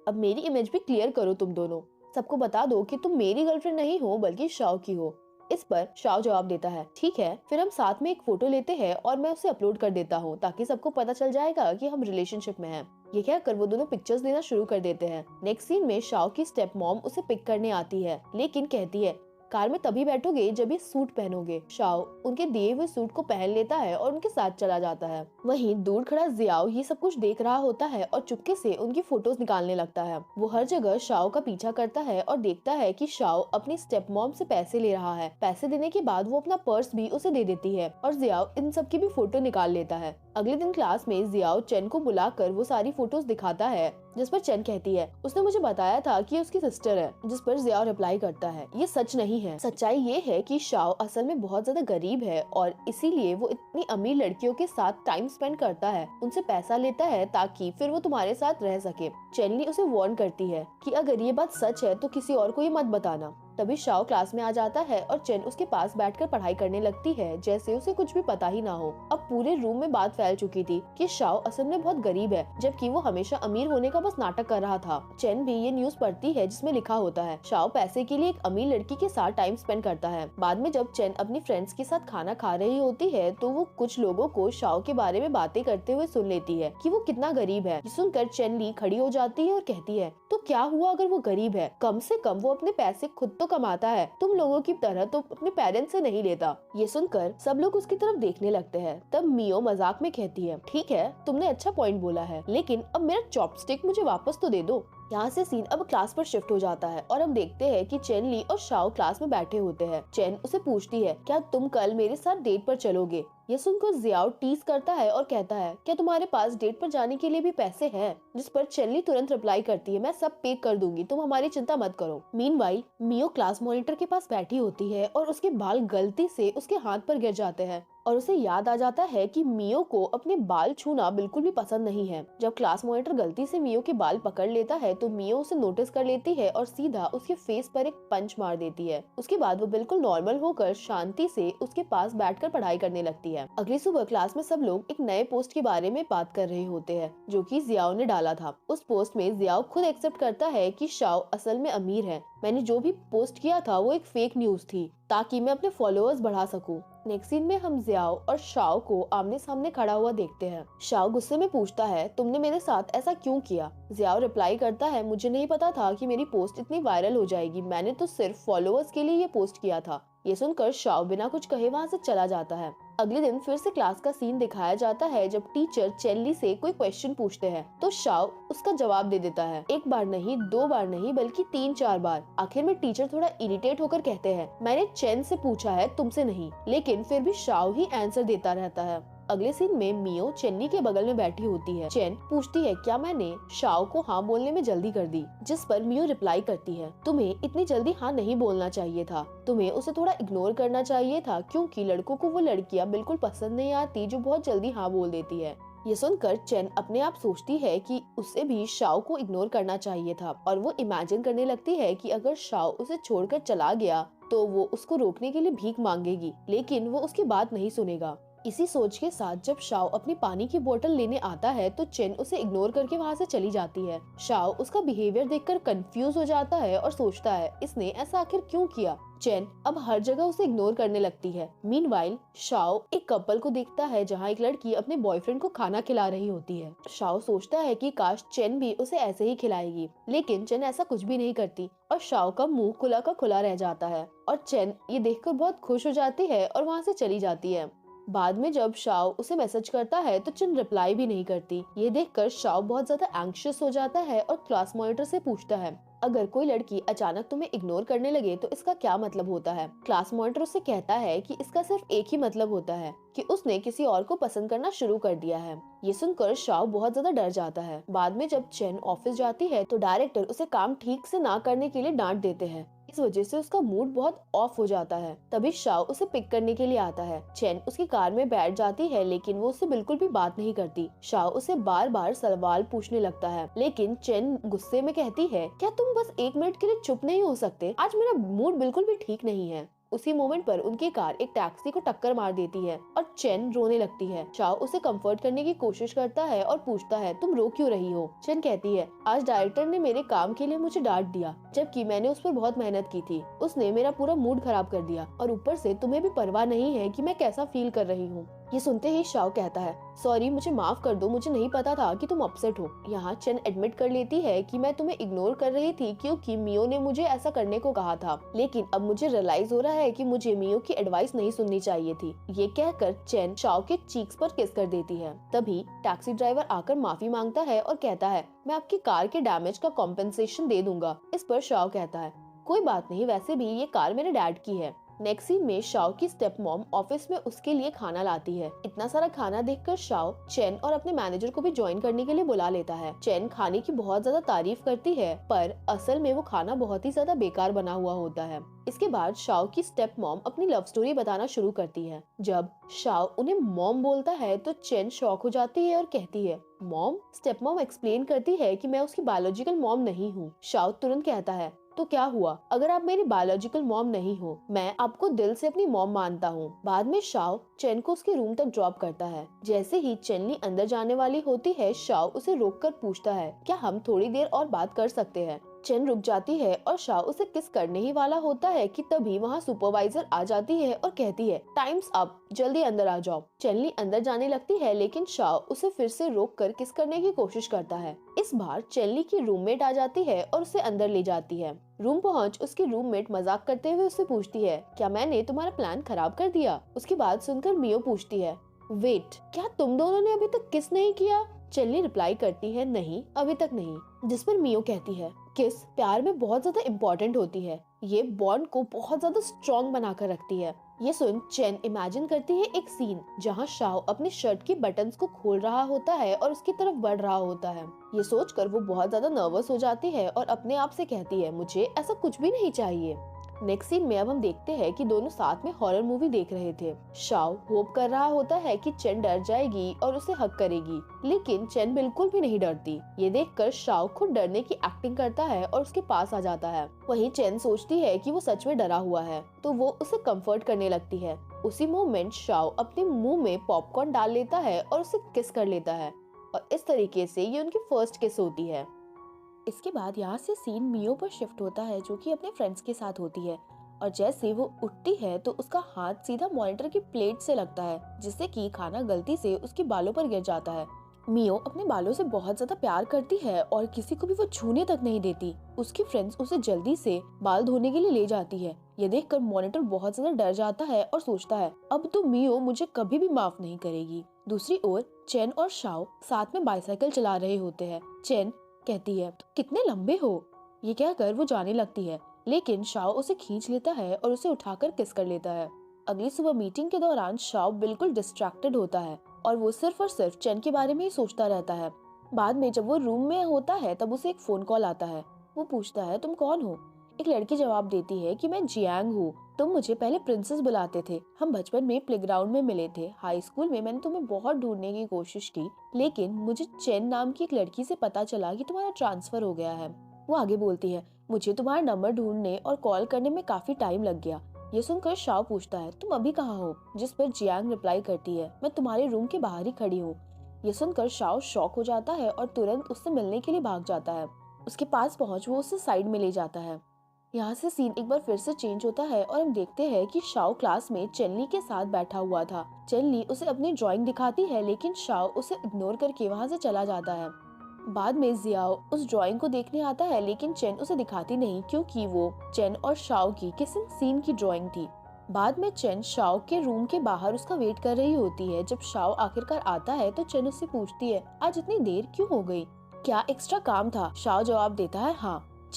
अब मेरी इमेज भी क्लियर करो, तुम दोनों सबको बता दो कि तुम मेरी गर्लफ्रेंड नहीं हो बल्कि शाओ की हो। इस पर शाओ जवाब देता है ठीक है, फिर हम साथ में एक फोटो लेते हैं और मैं उसे अपलोड कर देता हूँ ताकि सबको पता चल जाएगा कि हम रिलेशनशिप में हैं। ये कहकर वो दोनों पिक्चर्स लेना शुरू कर देते हैं। नेक्स्ट सीन में शाओ की स्टेप मॉम उसे पिक करने आती है, लेकिन कहती है कार में तभी बैठोगे जब ये सूट पहनोगे। शाओ उनके दिए हुए सूट को पहन लेता है और उनके साथ चला जाता है। वहीं दूर खड़ा जियाओ ये सब कुछ देख रहा होता है और चुपके से उनकी फोटोज निकालने लगता है। वो हर जगह शाओ का पीछा करता है और देखता है कि शाओ अपनी स्टेप मॉम से पैसे ले रहा है। पैसे देने के बाद वो अपना पर्स भी उसे दे देती है और जियाओ इन सब की भी फोटो निकाल लेता है। अगले दिन क्लास में जियाओ चेन को बुलाकर वो सारी फोटोज दिखाता है, जिस पर चेन कहती है उसने मुझे बताया था कि उसकी सिस्टर है। जिस पर जियाओ रिप्लाई करता है ये सच नहीं है, सच्चाई ये है कि शाओ असल में बहुत ज्यादा गरीब है और इसीलिए वो इतनी अमीर लड़कियों के साथ टाइम स्पेंड करता है, उनसे पैसा लेता है ताकि फिर वो तुम्हारे साथ रह सके। चेनली उसे वार्न करती है कि अगर ये बात सच है तो किसी और को ये मत बताना। तभी शाओ क्लास में आ जाता है और चेन उसके पास बैठकर पढ़ाई करने लगती है जैसे उसे कुछ भी पता ही ना हो। अब पूरे रूम में बात फैल चुकी थी कि शाओ असल में बहुत गरीब है, जबकि वो हमेशा अमीर होने का बस नाटक कर रहा था। चेन भी ये न्यूज़ पढ़ती है जिसमें लिखा होता है शाओ पैसे के लिए एक अमीर लड़की के साथ टाइम स्पेंड करता है। बाद में जब चेन अपनी फ्रेंड्स के साथ खाना खा रही होती है तो वो कुछ लोगों को शाओ के बारे में बातें करते हुए सुन लेती है कि वो कितना गरीब है। सुनकर चेनली खड़ी हो जाती है और कहती है तो क्या हुआ अगर वो गरीब है, कम से कम वो अपने पैसे खुद तो कमाता है, तुम लोगों की तरह तो अपने पेरेंट्स से नहीं लेता। ये सुनकर सब लोग उसकी तरफ देखने लगते हैं। तब मियो मजाक में कहती है ठीक है तुमने अच्छा पॉइंट बोला है, लेकिन अब मेरा चॉपस्टिक मुझे वापस तो दे दो। यहाँ से सीन अब क्लास पर शिफ्ट हो जाता है और हम देखते हैं कि चेनली और शाओ क्लास में बैठे होते हैं। चेन उसे पूछती है क्या तुम कल मेरे साथ डेट पर चलोगे। ये सुनकर जियाओ टीज करता है और कहता है क्या तुम्हारे पास डेट पर जाने के लिए भी पैसे हैं। जिस पर चेनली तुरंत रिप्लाई करती है मैं सब पे कर दूंगी, तुम हमारी चिंता मत करो। मीनवाइल मियो क्लास मॉनिटर के पास बैठी होती है और उसके बाल गलती से उसके हाथ पर गिर जाते हैं और उसे याद आ जाता है कि मियो को अपने बाल छूना बिल्कुल भी पसंद नहीं है। जब क्लास मॉनिटर गलती से मियो के बाल पकड़ लेता है तो मियो उसे नोटिस कर लेती है और सीधा उसके फेस पर एक पंच मार देती है। उसके बाद वो बिल्कुल नॉर्मल होकर शांति से उसके पास बैठकर पढ़ाई करने लगती है। अगली सुबह क्लास में सब लोग एक नए पोस्ट के बारे में बात कर रहे होते हैं जो कि जियाओ ने डाला था। उस पोस्ट में जियाओ खुद एक्सेप्ट करता है कि शाओ असल में अमीर है। मैंने जो भी पोस्ट किया था वो एक फेक न्यूज थी ताकि मैं अपने फॉलोअर्स बढ़ा सकूं। नेक्स्ट सीन में हम जियाओ और शाओ को आमने सामने खड़ा हुआ देखते हैं। शाओ गुस्से में पूछता है, तुमने मेरे साथ ऐसा क्यों किया? जियाओ रिप्लाई करता है, मुझे नहीं पता था कि मेरी पोस्ट इतनी वायरल हो जाएगी, मैंने तो सिर्फ फॉलोअर्स के लिए ये पोस्ट किया था। ये सुनकर शाओ बिना कुछ कहे वहाँ से चला जाता है। अगले दिन फिर से क्लास का सीन दिखाया जाता है जब टीचर चेनली से कोई क्वेश्चन पूछते हैं तो शाओ उसका जवाब दे देता है। एक बार नहीं, दो बार नहीं, बल्कि 3-4 बार। आखिर में टीचर थोड़ा इरिटेट होकर कहते हैं, मैंने चेन से पूछा है, तुमसे नहीं। लेकिन फिर भी शाओ ही आंसर देता रहता है। अगले सीन में मियो चेन्नी के बगल में बैठी होती है। चेन पूछती है, क्या मैंने शाओ को हाँ बोलने में जल्दी कर दी? जिस पर मियो रिप्लाई करती है, तुम्हें इतनी जल्दी हाँ नहीं बोलना चाहिए था, तुम्हें उसे थोड़ा इग्नोर करना चाहिए था, क्योंकि लड़कों को वो लड़कियां बिल्कुल पसंद नहीं आती जो बहुत जल्दी हाँ बोल देती है। ये सुनकर चेन अपने आप सोचती है कि उसे भी शाओ को इग्नोर करना चाहिए था और वो इमेजिन करने लगती है कि अगर शाओ उसे छोड़कर चला गया तो वो उसको रोकने के लिए भीख मांगेगी, लेकिन वो उसकी बात नहीं सुनेगा। इसी सोच के साथ जब शाओ अपनी पानी की बोतल लेने आता है तो चेन उसे इग्नोर करके वहाँ से चली जाती है। शाओ उसका बिहेवियर देखकर कंफ्यूज हो जाता है और सोचता है, इसने ऐसा आखिर क्यों किया? चेन अब हर जगह उसे इग्नोर करने लगती है। मीनवाइल शाओ एक कपल को देखता है जहाँ एक लड़की अपने बॉयफ्रेंड को खाना खिला रही होती है। शाओ सोचता है कि काश चेन भी उसे ऐसे ही खिलाएगी, लेकिन चेन ऐसा कुछ भी नहीं करती और शाओ का मुंह खुला का खुला रह जाता है और चेन ये देखकर बहुत खुश हो जाती है और वहाँ से चली जाती है। बाद में जब शाओ उसे मैसेज करता है तो चेन रिप्लाई भी नहीं करती। ये देखकर शाओ बहुत ज्यादा एंग्शियस हो जाता है और क्लास मॉनिटर से पूछता है, अगर कोई लड़की अचानक तुम्हें इग्नोर करने लगे तो इसका क्या मतलब होता है? क्लास मॉनिटर उससे कहता है कि इसका सिर्फ एक ही मतलब होता है कि उसने किसी और को पसंद करना शुरू कर दिया है। ये सुनकर शाओ बहुत ज्यादा डर जाता है। बाद में जब चेन ऑफिस जाती है तो डायरेक्टर उसे काम ठीक से ना करने के लिए डांट देते हैं। इस वजह से उसका मूड बहुत ऑफ हो जाता है। तभी शाओ उसे पिक करने के लिए आता है। चेन उसकी कार में बैठ जाती है लेकिन वो उससे बिल्कुल भी बात नहीं करती। शाओ उसे बार बार सवाल पूछने लगता है, लेकिन चेन गुस्से में कहती है, क्या तुम बस 1 मिनट के लिए चुप नहीं हो सकते? आज मेरा मूड बिल्कुल भी ठीक नहीं है। उसी मोमेंट पर उनकी कार एक टैक्सी को टक्कर मार देती है और चेन रोने लगती है। शाओ उसे कंफर्ट करने की कोशिश करता है और पूछता है, तुम रो क्यों रही हो? चेन कहती है, आज डायरेक्टर ने मेरे काम के लिए मुझे डांट दिया, जबकि मैंने उस पर बहुत मेहनत की थी। उसने मेरा पूरा मूड खराब कर दिया और ऊपर से तुम्हें भी परवाह नहीं है कि मैं कैसा फील कर रही हूँ। ये सुनते ही शाओ कहता है, सॉरी, मुझे माफ कर दो, मुझे नहीं पता था कि तुम अपसेट हो। यहाँ चेन एडमिट कर लेती है कि मैं तुम्हें इग्नोर कर रही थी क्योंकि मियो ने मुझे ऐसा करने को कहा था, लेकिन अब मुझे रियलाइज हो रहा है कि मुझे मियो की एडवाइस नहीं सुननी चाहिए थी। ये कहकर चेन शाओ के चीक्स पर किस कर देती है। तभी टैक्सी ड्राइवर आकर माफी मांगता है और कहता है, मैं आपकी कार के डैमेज का कॉम्पेंसेशन दे दूंगा। इस पर शाओ कहता है, कोई बात नहीं, वैसे भी ये कार मेरे डैड की है। नेक्स्ट सीन में शाओ की स्टेप मॉम ऑफिस में उसके लिए खाना लाती है। इतना सारा खाना देखकर शाओ चेन और अपने मैनेजर को भी ज्वाइन करने के लिए बुला लेता है। चेन खाने की बहुत ज्यादा तारीफ करती है, पर असल में वो खाना बहुत ही ज्यादा बेकार बना हुआ होता है। इसके बाद शाओ की स्टेप मॉम अपनी लव स्टोरी बताना शुरू करती है। जब शाओ उन्हें मॉम बोलता है तो चेन शॉक हो जाती है और कहती है, मॉम? स्टेप मॉम एक्सप्लेन करती है कि मैं उसकी बायोलॉजिकल मॉम नहीं हूँ। शाओ तुरंत कहता है, तो क्या हुआ? अगर आप मेरी बायोलॉजिकल मॉम नहीं हो, मैं आपको दिल से अपनी मॉम मानता हूँ। बाद में शाओ चेन को उसके रूम तक ड्रॉप करता है। जैसे ही चेन्नी अंदर जाने वाली होती है, शाओ उसे रोककर पूछता है, क्या हम थोड़ी देर और बात कर सकते हैं? चेन रुक जाती है और शाओ उसे किस करने ही वाला होता है कि तभी वहाँ सुपरवाइजर आ जाती है और कहती है, टाइम्स अप, जल्दी अंदर आ जाओ। चेन्नी अंदर जाने लगती है लेकिन शाओ उसे फिर से रोककर किस करने की कोशिश करता है। इस बार चेन्नी की रूममेट आ जाती है और उसे अंदर ले जाती है। रूम पहुंच उसकी रूममेट मजाक करते हुए उससे पूछती है, क्या मैंने तुम्हारा प्लान खराब कर दिया? उसकी बात सुनकर मियो पूछती है, वेट, क्या तुम दोनों ने अभी तक किस नहीं किया? चेन्नी रिप्लाई करती है, नहीं, अभी तक नहीं। जिस पर मियो कहती है, किस प्यार में बहुत ज्यादा इम्पोर्टेंट होती है, ये बॉन्ड को बहुत ज्यादा स्ट्रॉन्ग बनाकर रखती है। ये सुन चेन इमेजिन करती है एक सीन जहाँ शाओ अपनी शर्ट की बटन्स को खोल रहा होता है और उसकी तरफ बढ़ रहा होता है। ये सोचकर वो बहुत ज्यादा नर्वस हो जाती है और अपने आप से कहती है, मुझे ऐसा कुछ भी नहीं चाहिए। नेक्स्ट सीन में अब हम देखते हैं कि दोनों साथ में हॉरर मूवी देख रहे थे। शाओ होप कर रहा होता है कि चेन डर जाएगी और उसे हक करेगी, लेकिन चेन बिल्कुल भी नहीं डरती। ये देखकर शाओ खुद डरने की एक्टिंग करता है और उसके पास आ जाता है। वहीं चेन सोचती है कि वो सच में डरा हुआ है, तो वो उसे कंफर्ट करने लगती है। उसी मोमेंट शाओ अपने मुंह में पॉपकॉर्न डाल लेता है और उसे किस कर लेता है और इस तरीके से ये उनकी फर्स्ट किस होती है। इसके बाद यहाँ से सीन मियो पर शिफ्ट होता है जो कि अपने फ्रेंड्स के साथ होती है। और जैसे वो उठती है तो उसका हाथ सीधा मॉनिटर की प्लेट से लगता है, जिससे कि खाना गलती से उसके बालों पर गिर जाता है। मियो अपने बालों से बहुत ज्यादा प्यार करती है और किसी को भी वो छूने तक नहीं देती। उसकी फ्रेंड्स उसे जल्दी से बाल धोने के लिए ले जाती है। ये देखकर मॉनिटर बहुत ज्यादा डर जाता है और सोचता है अब तो मियो मुझे कभी भी माफ नहीं करेगी। दूसरी ओर चेन और शाओ साथ में बाइसाइकिल चला रहे होते हैं। चेन कहती है तुम कितने लंबे हो, ये कहकर वो जाने लगती है, लेकिन शाओ उसे खींच लेता है और उसे उठाकर किस कर लेता है। अगली सुबह मीटिंग के दौरान शाओ बिल्कुल डिस्ट्रैक्टेड होता है और वो सिर्फ और सिर्फ चेन के बारे में ही सोचता रहता है। बाद में जब वो रूम में होता है तब उसे एक फोन कॉल आता है। वो पूछता है तुम कौन हो। एक लड़की जवाब देती है कि मैं जियांग हूँ, तुम मुझे पहले प्रिंसेस बुलाते थे, हम बचपन में प्लेग्राउंड में मिले थे, हाई स्कूल में मैंने तुम्हें बहुत ढूंढने की कोशिश की, लेकिन मुझे चेन नाम की एक लड़की से पता चला कि तुम्हारा ट्रांसफर हो गया है। वो आगे बोलती है मुझे तुम्हारा नंबर ढूंढने और कॉल करने में काफी टाइम लग गया। ये सुनकर शाओ पूछता है तुम अभी कहाँ हो, जिस पर जियांग रिप्लाई करती है मैं तुम्हारे रूम के बाहर ही खड़ी हूँ। ये सुनकर शाओ शॉक हो जाता है और तुरंत उससे मिलने के लिए भाग जाता है। उसके पास पहुंच वो उसे साइड में ले जाता है। यहाँ से सीन एक बार फिर से चेंज होता है और हम देखते हैं कि शाओ क्लास में चेनली के साथ बैठा हुआ था। चेनली उसे अपनी ड्राइंग दिखाती है, लेकिन शाओ उसे इग्नोर करके वहाँ से चला जाता है। बाद में जियाओ उस ड्राइंग को देखने आता है, लेकिन चेन उसे दिखाती नहीं क्योंकि वो चेन और शाओ की किसिंग सीन की ड्राइंग थी। बाद में चेन शाओ के रूम के बाहर उसका वेट कर रही होती है। जब शाओ आखिरकार आता है तो चेन उससे पूछती है आज इतनी देर क्यों हो गई, क्या एक्स्ट्रा काम था। शाओ जवाब देता है हाँ।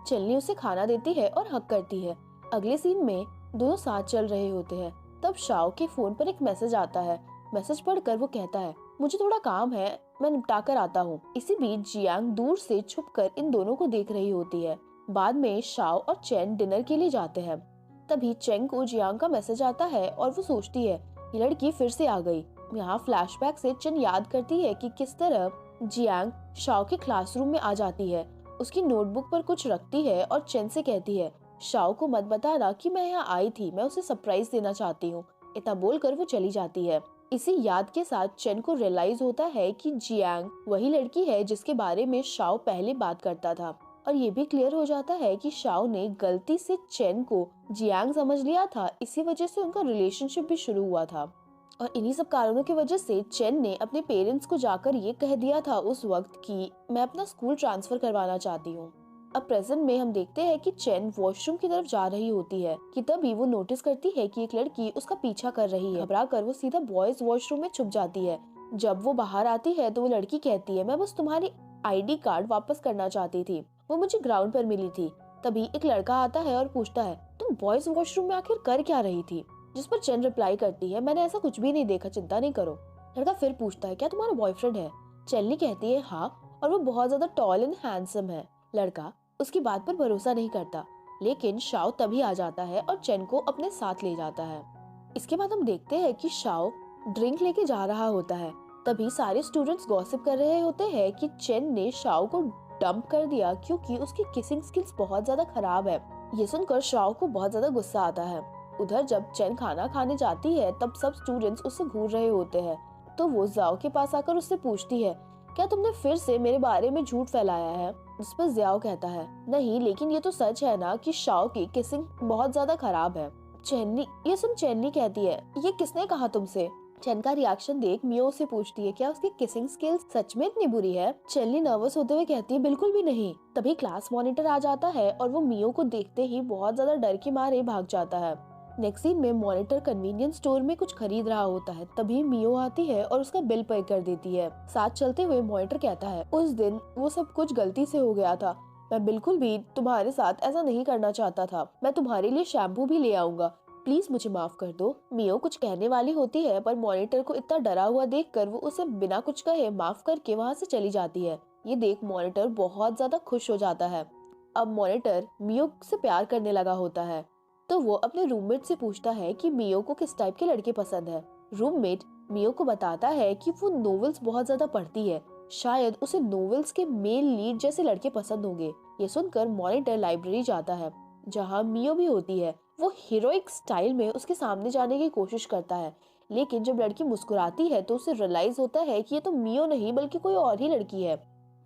चेनली उसे खाना देती है और हक करती है। अगले सीन में दोनों साथ चल रहे होते हैं। तब शाओ के फोन पर एक मैसेज आता है। मैसेज पढ़कर वो कहता है मुझे थोड़ा काम है, मैं निपटा कर आता हूँ। इसी बीच जियांग दूर से छुपकर इन दोनों को देख रही होती है। बाद में शाओ और चेन डिनर के लिए जाते हैं। तभी चेंग को जियांग का मैसेज आता है और वो सोचती है ये लड़की फिर से आ गई। यहाँ फ्लैशबैक से चेन याद करती है कि किस तरह जियांग शाओ के क्लासरूम में आ जाती है, उसकी नोटबुक पर कुछ रखती है और चेन से कहती है शाओ को मत बताना कि मैं यहाँ आई थी, मैं उसे सरप्राइज देना चाहती हूँ। इतना बोलकर वो चली जाती है। इसी याद के साथ चेन को रियलाइज होता है कि जियांग वही लड़की है जिसके बारे में शाओ पहले बात करता था, और ये भी क्लियर हो जाता है कि शाओ ने गलती से चेन को जियांग समझ लिया था, इसी वजह से उनका रिलेशनशिप भी शुरू हुआ था। और इन्हीं सब कारणों की वजह से चेन ने अपने पेरेंट्स को जाकर ये कह दिया था उस वक्त कि मैं अपना स्कूल ट्रांसफर करवाना चाहती हूँ। अब प्रेजेंट में हम देखते हैं कि चेन वॉशरूम की तरफ जा रही होती है कि तभी वो नोटिस करती है कि एक लड़की उसका पीछा कर रही है। घबरा कर वो सीधा बॉयज वॉशरूम में छुप जाती है। जब वो बाहर आती है तो वो लड़की कहती है मैं बस तुम्हारी ID कार्ड वापस करना चाहती थी, वो मुझे ग्राउंड पर मिली थी। तभी एक लड़का आता है और पूछता है तुम बॉयज वॉशरूम में आखिर कर क्या रही थी, जिस पर चेन रिप्लाई करती है मैंने ऐसा कुछ भी नहीं देखा, चिंता नहीं करो। लड़का फिर पूछता है क्या तुम्हारा बॉयफ्रेंड है। चेनली कहती है हाँ, और वो बहुत ज्यादा टॉल एंड हैंडसम है। लड़का उसकी बात पर भरोसा नहीं करता, लेकिन शाओ तभी आ जाता है और चेन को अपने साथ ले जाता है। इसके बाद हम देखते हैं कि शाओ ड्रिंक लेके जा रहा होता है। तभी सारे स्टूडेंट्स गॉसिप कर रहे होते हैं कि चेन ने शाओ को डंप कर दिया क्योंकि उसकी किसिंग स्किल्स बहुत ज्यादा खराब है। ये सुनकर शाओ को बहुत ज्यादा गुस्सा आता है। उधर जब चेन खाना खाने जाती है तब सब स्टूडेंट्स उससे घूर रहे होते हैं, तो वो जाओ के पास आकर उससे पूछती है क्या तुमने फिर से मेरे बारे में झूठ फैलाया है। इस पर जियाओ कहता है नहीं, लेकिन ये तो सच है ना कि शाओ की किसिंग बहुत ज्यादा खराब है। चेनली कहती है ये किसने कहा तुमसे। चेन का रिएक्शन देख मियो से पूछती है क्या उसकी किसिंग स्किल्स सच में इतनी बुरी है। चेनली नर्वस होते हुए कहती है बिल्कुल भी नहीं। तभी क्लास मॉनिटर आ जाता है और वो मियो को देखते ही बहुत ज्यादा डर के मारे भाग जाता है। नेक्स्ट सीन में मॉनिटर कन्वीनियंस स्टोर में कुछ खरीद रहा होता है। तभी मियो आती है और उसका बिल पे कर देती है। साथ चलते हुए मॉनिटर कहता है उस दिन वो सब कुछ गलती से हो गया था, मैं बिल्कुल भी तुम्हारे साथ ऐसा नहीं करना चाहता था, मैं तुम्हारे लिए शैम्पू भी ले आऊंगा, प्लीज मुझे माफ कर दो। मियो कुछ कहने वाली होती है पर मॉनिटर को इतना डरा हुआ देखकर वो उसे बिना कुछ कहे माफ करके वहाँ से चली जाती है। ये देख मॉनिटर बहुत ज्यादा खुश हो जाता है। अब मॉनिटर मियो से प्यार करने लगा होता है, तो वो अपने रूममेट से पूछता है कि मियो को किस टाइप के लड़के पसंद है। रूममेट मियो को बताता है कि वो नोवेल्स बहुत ज्यादा पढ़ती है, शायद उसे नोवेल्स के मेल लीड जैसे लड़के पसंद होंगे। ये सुनकर मॉनिटर लाइब्रेरी जाता है जहाँ मियो भी होती है। वो हीरोइक स्टाइल में उसके सामने जाने की कोशिश करता है, लेकिन जब लड़की मुस्कुराती है तो उसे रियलाइज होता है कि ये तो मियो नहीं बल्कि कोई और ही लड़की है।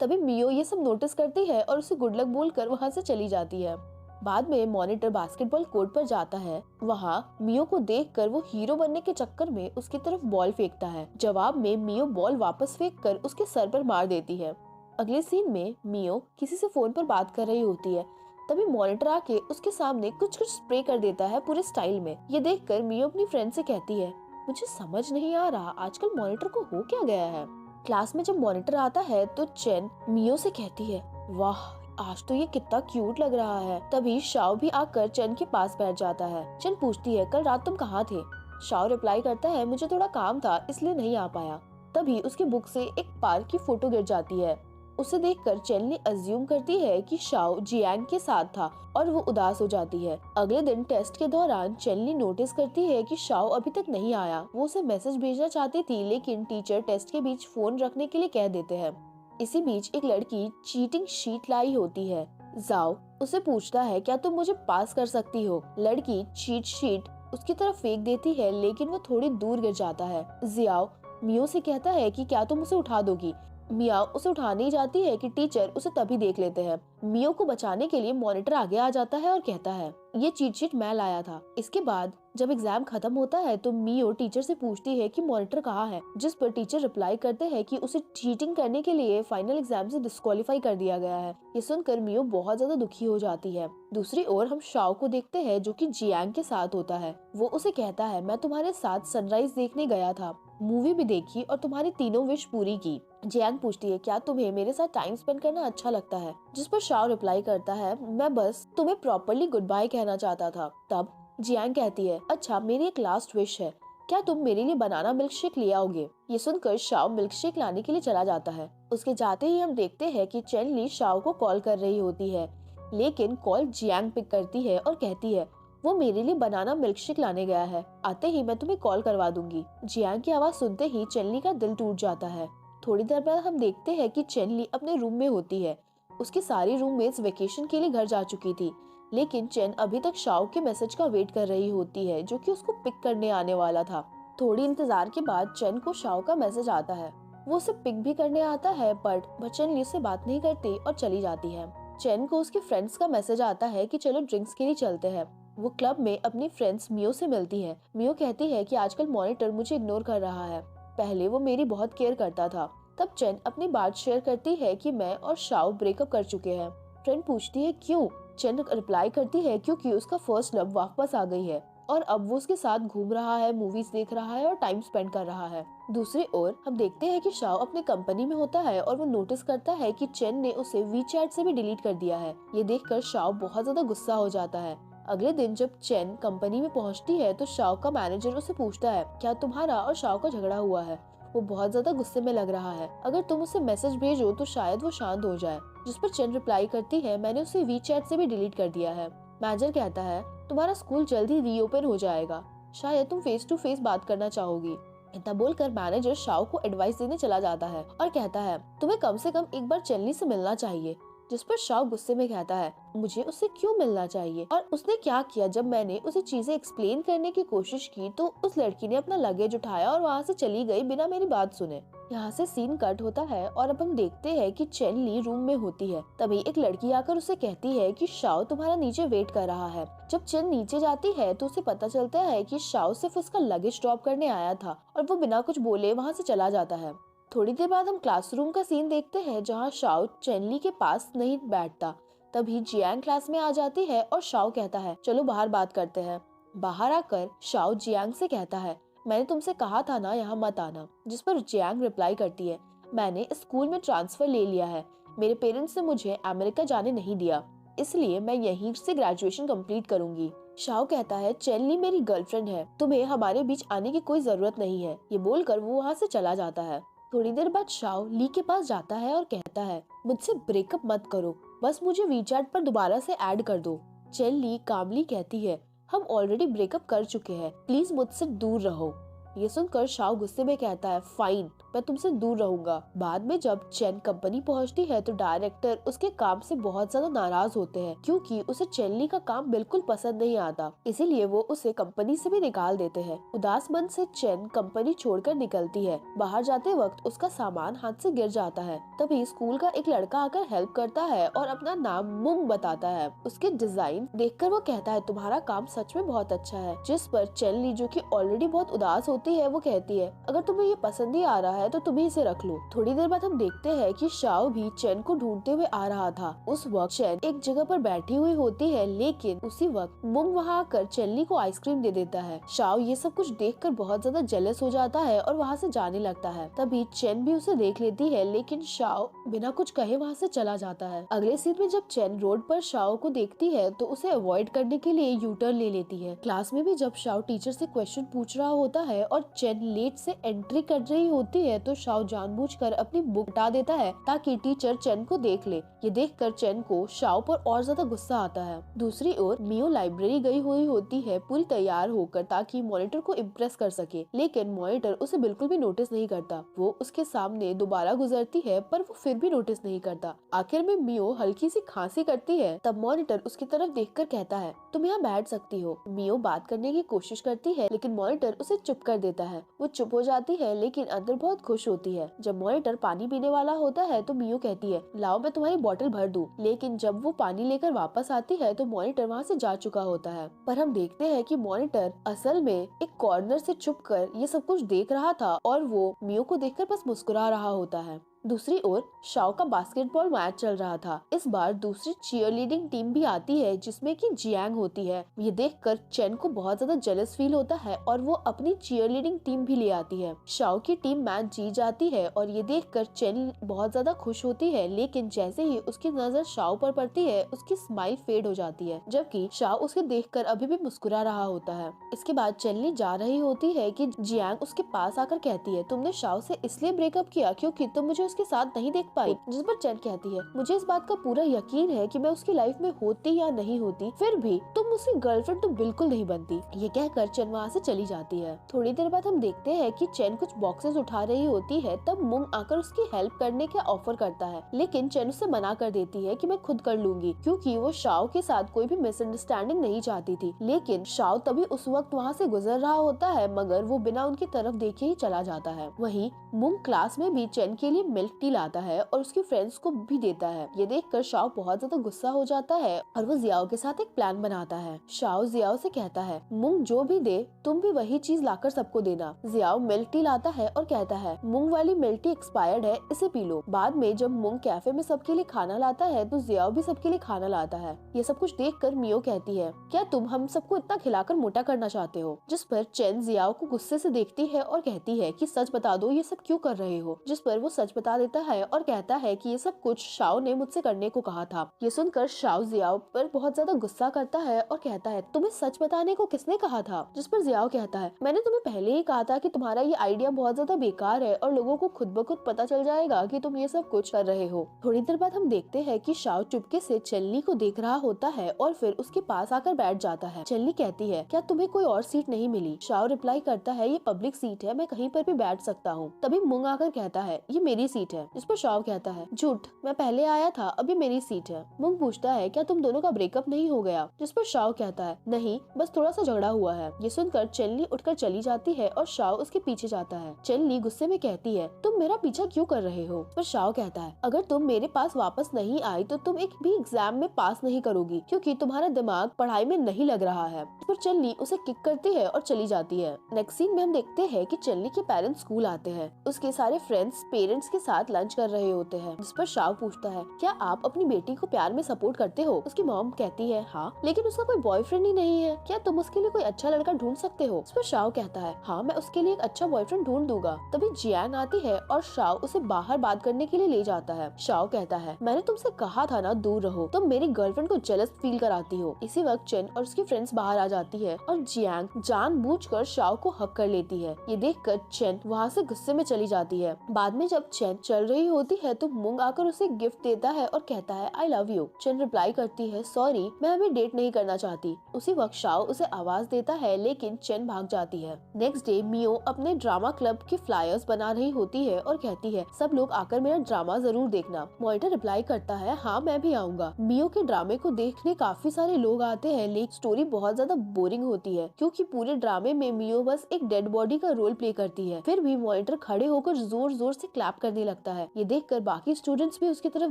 तभी मियो ये सब नोटिस करती है और उसे गुड लक बोलकर वहाँ से चली जाती है। बाद में मॉनिटर बास्केटबॉल कोर्ट पर जाता है। वहाँ मियो को देखकर वो हीरो बनने के चक्कर में उसकी तरफ बॉल फेंकता है। जवाब में मियो बॉल वापस फेंककर उसके सर पर मार देती है। अगले सीन में मियो किसी से फोन पर बात कर रही होती है। तभी मॉनिटर आके उसके सामने कुछ स्प्रे कर देता है पूरे स्टाइल में। ये देखकर मियो अपनी फ्रेंड से कहती है, मुझे समझ नहीं आ रहा आजकल मॉनिटर को हो क्या गया है। क्लास में जब मॉनिटर आता है तो चेन मियो से कहती है, वाह आज तो ये कितना क्यूट लग रहा है। तभी शाओ भी आकर चेन के पास बैठ जाता है। चेन पूछती है, कल रात तुम कहाँ थे? शाओ रिप्लाई करता है, मुझे थोड़ा काम था इसलिए नहीं आ पाया। तभी उसकी बुक से एक पार्क की फोटो गिर जाती है। उसे देखकर चेन अज्यूम करती है कि शाओ जियांग के साथ था और वो उदास हो जाती है। अगले दिन टेस्ट के दौरान चेन नोटिस करती है कि शाओ अभी तक नहीं आया। वो उसे मैसेज भेजना चाहती थी लेकिन टीचर टेस्ट के बीच फोन रखने के लिए कह देते हैं। इसी बीच एक लड़की चीटिंग शीट लाई होती है। जाओ उसे पूछता है, क्या तुम मुझे पास कर सकती हो? लड़की चीट शीट उसकी तरफ फेंक देती है लेकिन वो थोड़ी दूर गिर जाता है। जियाओ मियो से कहता है कि क्या तुम उसे उठा दोगी? मियाओ उसे उठाने ही जाती है कि टीचर उसे तभी देख लेते हैं। मियो को बचाने के लिए मॉनिटर आगे आ जाता है और कहता है, ये चीट शीट मैं लाया था। इसके बाद जब एग्जाम खत्म होता है तो मियो टीचर से पूछती है कि मॉनिटर कहाँ है, जिस पर टीचर रिप्लाई करते हैं कि उसे चीटिंग करने के लिए फाइनल एग्जाम से डिस्क्वालीफाई कर दिया गया है। ये सुनकर मियो बहुत ज्यादा दुखी हो जाती है। दूसरी ओर हम शाओ को देखते हैं जो कि जियांग के साथ होता है। वो उसे कहता है, मैं तुम्हारे साथ सनराइज देखने गया था, मूवी भी देखी और तुम्हारी तीनों विश पूरी की। जियांग पूछती है, क्या तुम्हें मेरे साथ टाइम स्पेंड करना अच्छा लगता है? जिस पर शाओ रिप्लाई करता है, मैं बस तुम्हें प्रॉपर्ली गुड बाय कहना चाहता था। तब जियांग कहती है, अच्छा मेरी एक लास्ट विश है, क्या तुम मेरे लिए बनाना मिल्क शेक ले आओगे? ये सुनकर शाओ मिल्क शेक लाने के लिए चला जाता है। उसके जाते ही हम देखते हैं कि चेन ली शाओ को कॉल कर रही होती है, लेकिन कॉल जियांग पिक करती है और कहती है, वो मेरे लिए बनाना मिल्क शेक लाने गया है, आते ही मैं तुम्हें कॉल करवा दूंगी। जियांग की आवाज सुनते ही चेनली का दिल टूट जाता है। थोड़ी देर बाद हम देखते हैं कि चेनली अपने रूम में होती है। उसकी सारी रूममेट्स वेकेशन के लिए घर जा चुकी थी, लेकिन चेन अभी तक शाओ के मैसेज का वेट कर रही होती है जो कि उसको पिक करने आने वाला था। थोड़ी इंतजार के बाद चेन को शाओ का मैसेज आता है। वो उसे पिक भी करने आता है बट चेनली से बात नहीं करती और चली जाती है। चेन को उसके फ्रेंड्स का मैसेज आता है कि चलो ड्रिंक्स के लिए चलते हैं। वो क्लब में अपनी फ्रेंड्स मियो से मिलती है। मियो कहती है कि आजकल मॉनिटर मुझे इग्नोर कर रहा है, पहले वो मेरी बहुत केयर करता था। तब चेन अपनी बात शेयर करती है कि मैं और शाओ ब्रेकअप कर चुके हैं। फ्रेंड पूछती है क्यों? चेन रिप्लाई करती है क्योंकि उसका फर्स्ट लव वापस आ गई है और अब वो उसके साथ घूम रहा है, मूवीज देख रहा है और टाइम स्पेंड कर रहा है। दूसरी ओर हम देखते हैं कि शाओ अपनी कंपनी में होता है और वो नोटिस करता है कि चेन ने उसे वीचैट से भी डिलीट कर दिया है। ये देखकर शाओ बहुत ज्यादा गुस्सा हो जाता है। अगले दिन जब चेन कंपनी में पहुंचती है तो शाओ का मैनेजर उसे पूछता है, क्या तुम्हारा और शाओ का झगड़ा हुआ है? वो बहुत ज्यादा गुस्से में लग रहा है, अगर तुम उसे मैसेज भेजो तो शायद वो शांत हो जाए। जिस पर चेन रिप्लाई करती है, मैंने उसे वीचैट से भी डिलीट कर दिया है। मैनेजर कहता है, तुम्हारा स्कूल जल्दी रीओपन हो जाएगा, शायद तुम फेस टू फेस बात करना चाहोगी। इतना बोलकर मैनेजर शाओ को एडवाइस देने चला जाता है और कहता है, तुम्हें कम से कम एक बार चेनली से मिलना चाहिए। जिस पर शाओ गुस्से में कहता है, मुझे उससे क्यों मिलना चाहिए और उसने क्या किया? जब मैंने उसे चीजें एक्सप्लेन करने की कोशिश की तो उस लड़की ने अपना लगेज उठाया और वहाँ से चली गई बिना मेरी बात सुने। यहाँ से सीन कट होता है और अब हम देखते हैं कि चेन ली रूम में होती है। तभी एक लड़की आकर उसे कहती है कि शाओ तुम्हारा नीचे वेट कर रहा है। जब चेन नीचे जाती है तो उसे पता चलता है कि शाओ सिर्फ उसका लगेज ड्रॉप करने आया था और वो बिना कुछ बोले वहाँ से चला जाता है। थोड़ी देर बाद हम क्लासरूम का सीन देखते हैं जहाँ शाओ चेनली के पास नहीं बैठता। तभी जियांग क्लास में आ जाती है और शाओ कहता है, चलो बाहर बात करते हैं। बाहर आकर शाओ जियांग से कहता है, मैंने तुमसे कहा था ना यहाँ मत आना। जिस पर जियांग रिप्लाई करती है, मैंने स्कूल में ट्रांसफर ले लिया है, मेरे पेरेंट्स ने मुझे अमेरिका जाने नहीं दिया, इसलिए मैं यहीं से ग्रेजुएशन कंप्लीट करूंगी। शाओ कहता है, चेनली मेरी गर्लफ्रेंड है, तुम्हें हमारे बीच आने की कोई जरूरत नहीं है। ये बोलकर वो वहाँ से चला जाता है। थोड़ी देर बाद शाओ ली के पास जाता है और कहता है, मुझसे ब्रेकअप मत करो, बस मुझे वीचैट पर दोबारा से ऐड कर दो। चेन ली कामली कहती है, हम ऑलरेडी ब्रेकअप कर चुके हैं, प्लीज मुझसे दूर रहो। ये सुनकर शाओ गुस्से में कहता है, फाइन, मैं तुमसे दूर रहूंगा। बाद में जब चेन कंपनी पहुंचती है तो डायरेक्टर उसके काम से बहुत ज्यादा नाराज होते हैं, क्योंकि उसे चेनली का काम बिल्कुल पसंद नहीं आता, इसीलिए वो उसे कंपनी से भी निकाल देते हैं। उदास मन से चेन कंपनी छोड़कर निकलती है। बाहर जाते वक्त उसका सामान हाथ से गिर जाता है। तभी स्कूल का एक लड़का आकर हेल्प करता है और अपना नाम मुंग बताता है। उसके डिजाइन देखकर वो कहता है तुम्हारा काम सच में बहुत अच्छा है। जिस पर चेनली, जो कि ऑलरेडी बहुत उदास होती है, वो कहती है अगर तुम्हें ये पसंद ही आ रहा है तो तुम ही इसे रख लो। थोड़ी देर बाद हम देखते हैं कि शाओ भी चेन को ढूंढते हुए आ रहा था। उस वक्त चेन एक जगह पर बैठी हुई होती है, लेकिन उसी वक्त मुंग वहाँ आकर चेनली को आइसक्रीम दे देता है। शाओ ये सब कुछ देखकर बहुत ज्यादा जेलस हो जाता है और वहाँ से जाने लगता है। तभी चेन भी उसे देख लेती है, लेकिन शाओ बिना कुछ कहे वहाँ से चला जाता है। अगले सीन में जब चेन रोड पर शाओ को देखती है तो उसे अवॉइड करने के लिए यू टर्न ले लेती है। क्लास में भी जब शाओ टीचर से क्वेश्चन पूछ रहा होता है और चेन लेट से एंट्री कर रही होती है तो शाओ जानबूझकर अपनी बुक हटा देता है ताकि टीचर चेन को देख ले। ये देखकर चेन को शाओ पर और ज्यादा गुस्सा आता है। दूसरी ओर मियो लाइब्रेरी गई हुई होती है पूरी तैयार होकर, ताकि मॉनिटर को इम्प्रेस कर सके, लेकिन मॉनिटर उसे बिल्कुल भी नोटिस नहीं करता। वो उसके सामने दोबारा गुजरती है पर वो फिर भी नोटिस नहीं करता। आखिर में मियो हल्की सी खांसी करती है। तब मॉनिटर उसकी तरफ देखकर कहता है तुम यहाँ बैठ सकती हो। मियो बात करने की कोशिश करती है, लेकिन मॉनिटर उसे चुप कर देता है। वो चुप हो जाती है, लेकिन अंदर बहुत खुश होती है। जब मॉनिटर पानी पीने वाला होता है तो मियो कहती है लाओ मैं तुम्हारी बोतल भर दूं। लेकिन जब वो पानी लेकर वापस आती है तो मॉनिटर वहाँ से जा चुका होता है। पर हम देखते हैं कि मॉनिटर असल में एक कॉर्नर से छुप कर ये सब कुछ देख रहा था और वो मियो को देखकर बस मुस्कुरा रहा होता है। दूसरी ओर शाओ का बास्केटबॉल मैच चल रहा था। इस बार दूसरी चीयरलीडिंग टीम भी आती है जिसमें कि जियांग होती है। ये देखकर चेन को बहुत ज्यादा जेलस फील होता है और वो अपनी चीयरलीडिंग टीम भी ले आती है। शाओ की टीम मैच जीत जाती है और ये देखकर चेन बहुत ज्यादा खुश होती है, लेकिन जैसे ही उसकी नजर शाओ पर पड़ती है उसकी स्माइल फेड हो जाती है, जबकि शाओ उसे देखकर अभी भी मुस्कुरा रहा होता है। इसके बाद चेनली जा रही होती है कि जियांग उसके पास आकर कहती है तुमने शाओ से इसलिए ब्रेकअप किया क्योंकि तुम मुझे उसके साथ नहीं देख पाई। जिस पर चेन कहती है मुझे इस बात का पूरा यकीन है कि मैं उसकी लाइफ में होती या नहीं होती, फिर भी तुम उसकी गर्लफ्रेंड तो बिल्कुल नहीं बनती। ये कहकर चेन वहाँ से चली जाती है। थोड़ी देर बाद हम देखते हैं कि चेन कुछ बॉक्सेस उठा रही होती है। तब मुंग आकर उसकी हेल्प करने का ऑफर करता है, लेकिन चेन उससे मना कर देती है कि मैं खुद कर लूंगी, क्योंकि वो शाओ के साथ कोई भी मिसअंडरस्टैंडिंग नहीं चाहती थी। लेकिन शाओ तभी उस वक्त वहाँ से गुजर रहा होता है, मगर वो बिना उनकी तरफ देखे ही चला जाता है। वहीं मुंग क्लास में भी चेन के लिए मिल्क टी लाता है और उसकी फ्रेंड्स को भी देता है। ये देखकर शाओ बहुत ज्यादा गुस्सा हो जाता है और वो जियाओ के साथ एक प्लान बनाता है। शाओ जियाओ से कहता है मुंग जो भी दे तुम भी वही चीज लाकर सबको देना। जियाओ मिल्क टी लाता है और कहता है मुंग वाली मिल्क टी एक्सपायर्ड है, इसे पी लो। बाद में जब मुंग कैफे में सबके लिए खाना लाता है तो जियाओ भी सबके लिए खाना लाता है। ये सब कुछ देखकर मियो कहती है क्या तुम हम सबको इतना खिलाकर मोटा करना चाहते हो? जिस पर चेन जियाओ को गुस्से से देखती है और कहती है कि सच बता दो ये सब क्यों कर रहे हो। जिस पर वो सच बता देता है और कहता है कि ये सब कुछ शाओ ने मुझसे करने को कहा था। ये सुनकर शाओ जियाओ पर बहुत ज्यादा गुस्सा करता है और कहता है तुम्हें सच बताने को किसने कहा था? जिस पर जियाओ कहता है मैंने तुम्हें पहले ही कहा था कि तुम्हारा ये आइडिया बहुत ज्यादा बेकार है और लोगों को खुद ब खुद पता चल जाएगा कि तुम ये सब कुछ कर रहे हो। थोड़ी देर बाद हम देखते हैं कि शाओ चुपके से चेनली को देख रहा होता है और फिर उसके पास आकर बैठ जाता है। चेनली कहती है क्या तुम्हें कोई और सीट नहीं मिली? शाओ रिप्लाई करता है ये पब्लिक सीट है, मैं कहीं पर भी बैठ सकता हूँ। तभी मुंग आकर कहता है ये मेरी सीट है। जिस पर शाओ कहता है झूठ, मैं पहले आया था, अब ये मेरी सीट है। मुंग पूछता है क्या तुम दोनों का ब्रेकअप नहीं हो गया? जिस पर शाओ कहता है नहीं, बस थोड़ा सा झगड़ा हुआ है। ये सुनकर चेनली उठकर चली जाती है और शाओ उसके पीछे जाता है। चेनली गुस्से में कहती है तुम मेरा पीछा क्यों कर रहे हो? पर शाओ कहता है अगर तुम मेरे पास वापस नहीं आई तो तुम एक भी एग्जाम में पास नहीं करोगी, क्योंकि तुम्हारा दिमाग पढ़ाई में नहीं लग रहा है। पर चेनली उसे किक करती है और चली जाती है। नेक्स्ट सीन में हम देखते हैं कि चेनली के पेरेंट्स स्कूल आते हैं। उसके सारे फ्रेंड्स पेरेंट्स के साथ लंच कर रहे होते हैं। जिस पर शाओ पूछता है क्या आप अपनी बेटी को प्यार में सपोर्ट करते हो? उसकी मॉम कहती है हाँ, लेकिन उसका कोई बॉयफ्रेंड ही नहीं है, क्या तुम उसके लिए कोई अच्छा लड़का ढूंढ सकते हो? इस पर शाओ कहता है हाँ, मैं उसके लिए एक अच्छा बॉयफ्रेंड ढूंढ दूंगा। तभी जियांग आती है और शाओ उसे बाहर बात करने के लिए ले जाता है। शाओ कहता है मैंने तुमसे कहा था ना दूर रहो, तुम मेरी गर्लफ्रेंड को जेलस फील कराती हो। इसी वक्त चेन और उसकी फ्रेंड्स बाहर आ जाती है और जियांग जानबूझकर शाओ को हक कर लेती है। ये देखकर चेन वहाँ से गुस्से में चली जाती है। बाद में जब चेन चल रही होती है तो मूंग आकर उसे गिफ्ट देता है और कहता है I love you. Chain reply करती है सॉरी मैं अभी डेट नहीं करना चाहती। उसी वक्त शाओ उसे आवाज देता है लेकिन चेन भाग जाती है। नेक्स्ट डे मियो अपने ड्रामा क्लब के फ्लायर्स बना रही होती है और कहती है सब लोग आकर मेरा ड्रामा जरूर देखना। मॉनिटर रिप्लाई करता है हाँ मैं भी आऊंगा। मियो के ड्रामे को देखने काफी सारे लोग आते हैं लेकिन स्टोरी बहुत ज्यादा बोरिंग होती है क्योंकि पूरे ड्रामे में मियो बस एक डेड बॉडी का रोल प्ले करती है। फिर भी मॉनिटर खड़े होकर जोर जोर से क्लैप करने लगता है। ये देखकर बाकी स्टूडेंट्स भी उसकी तरफ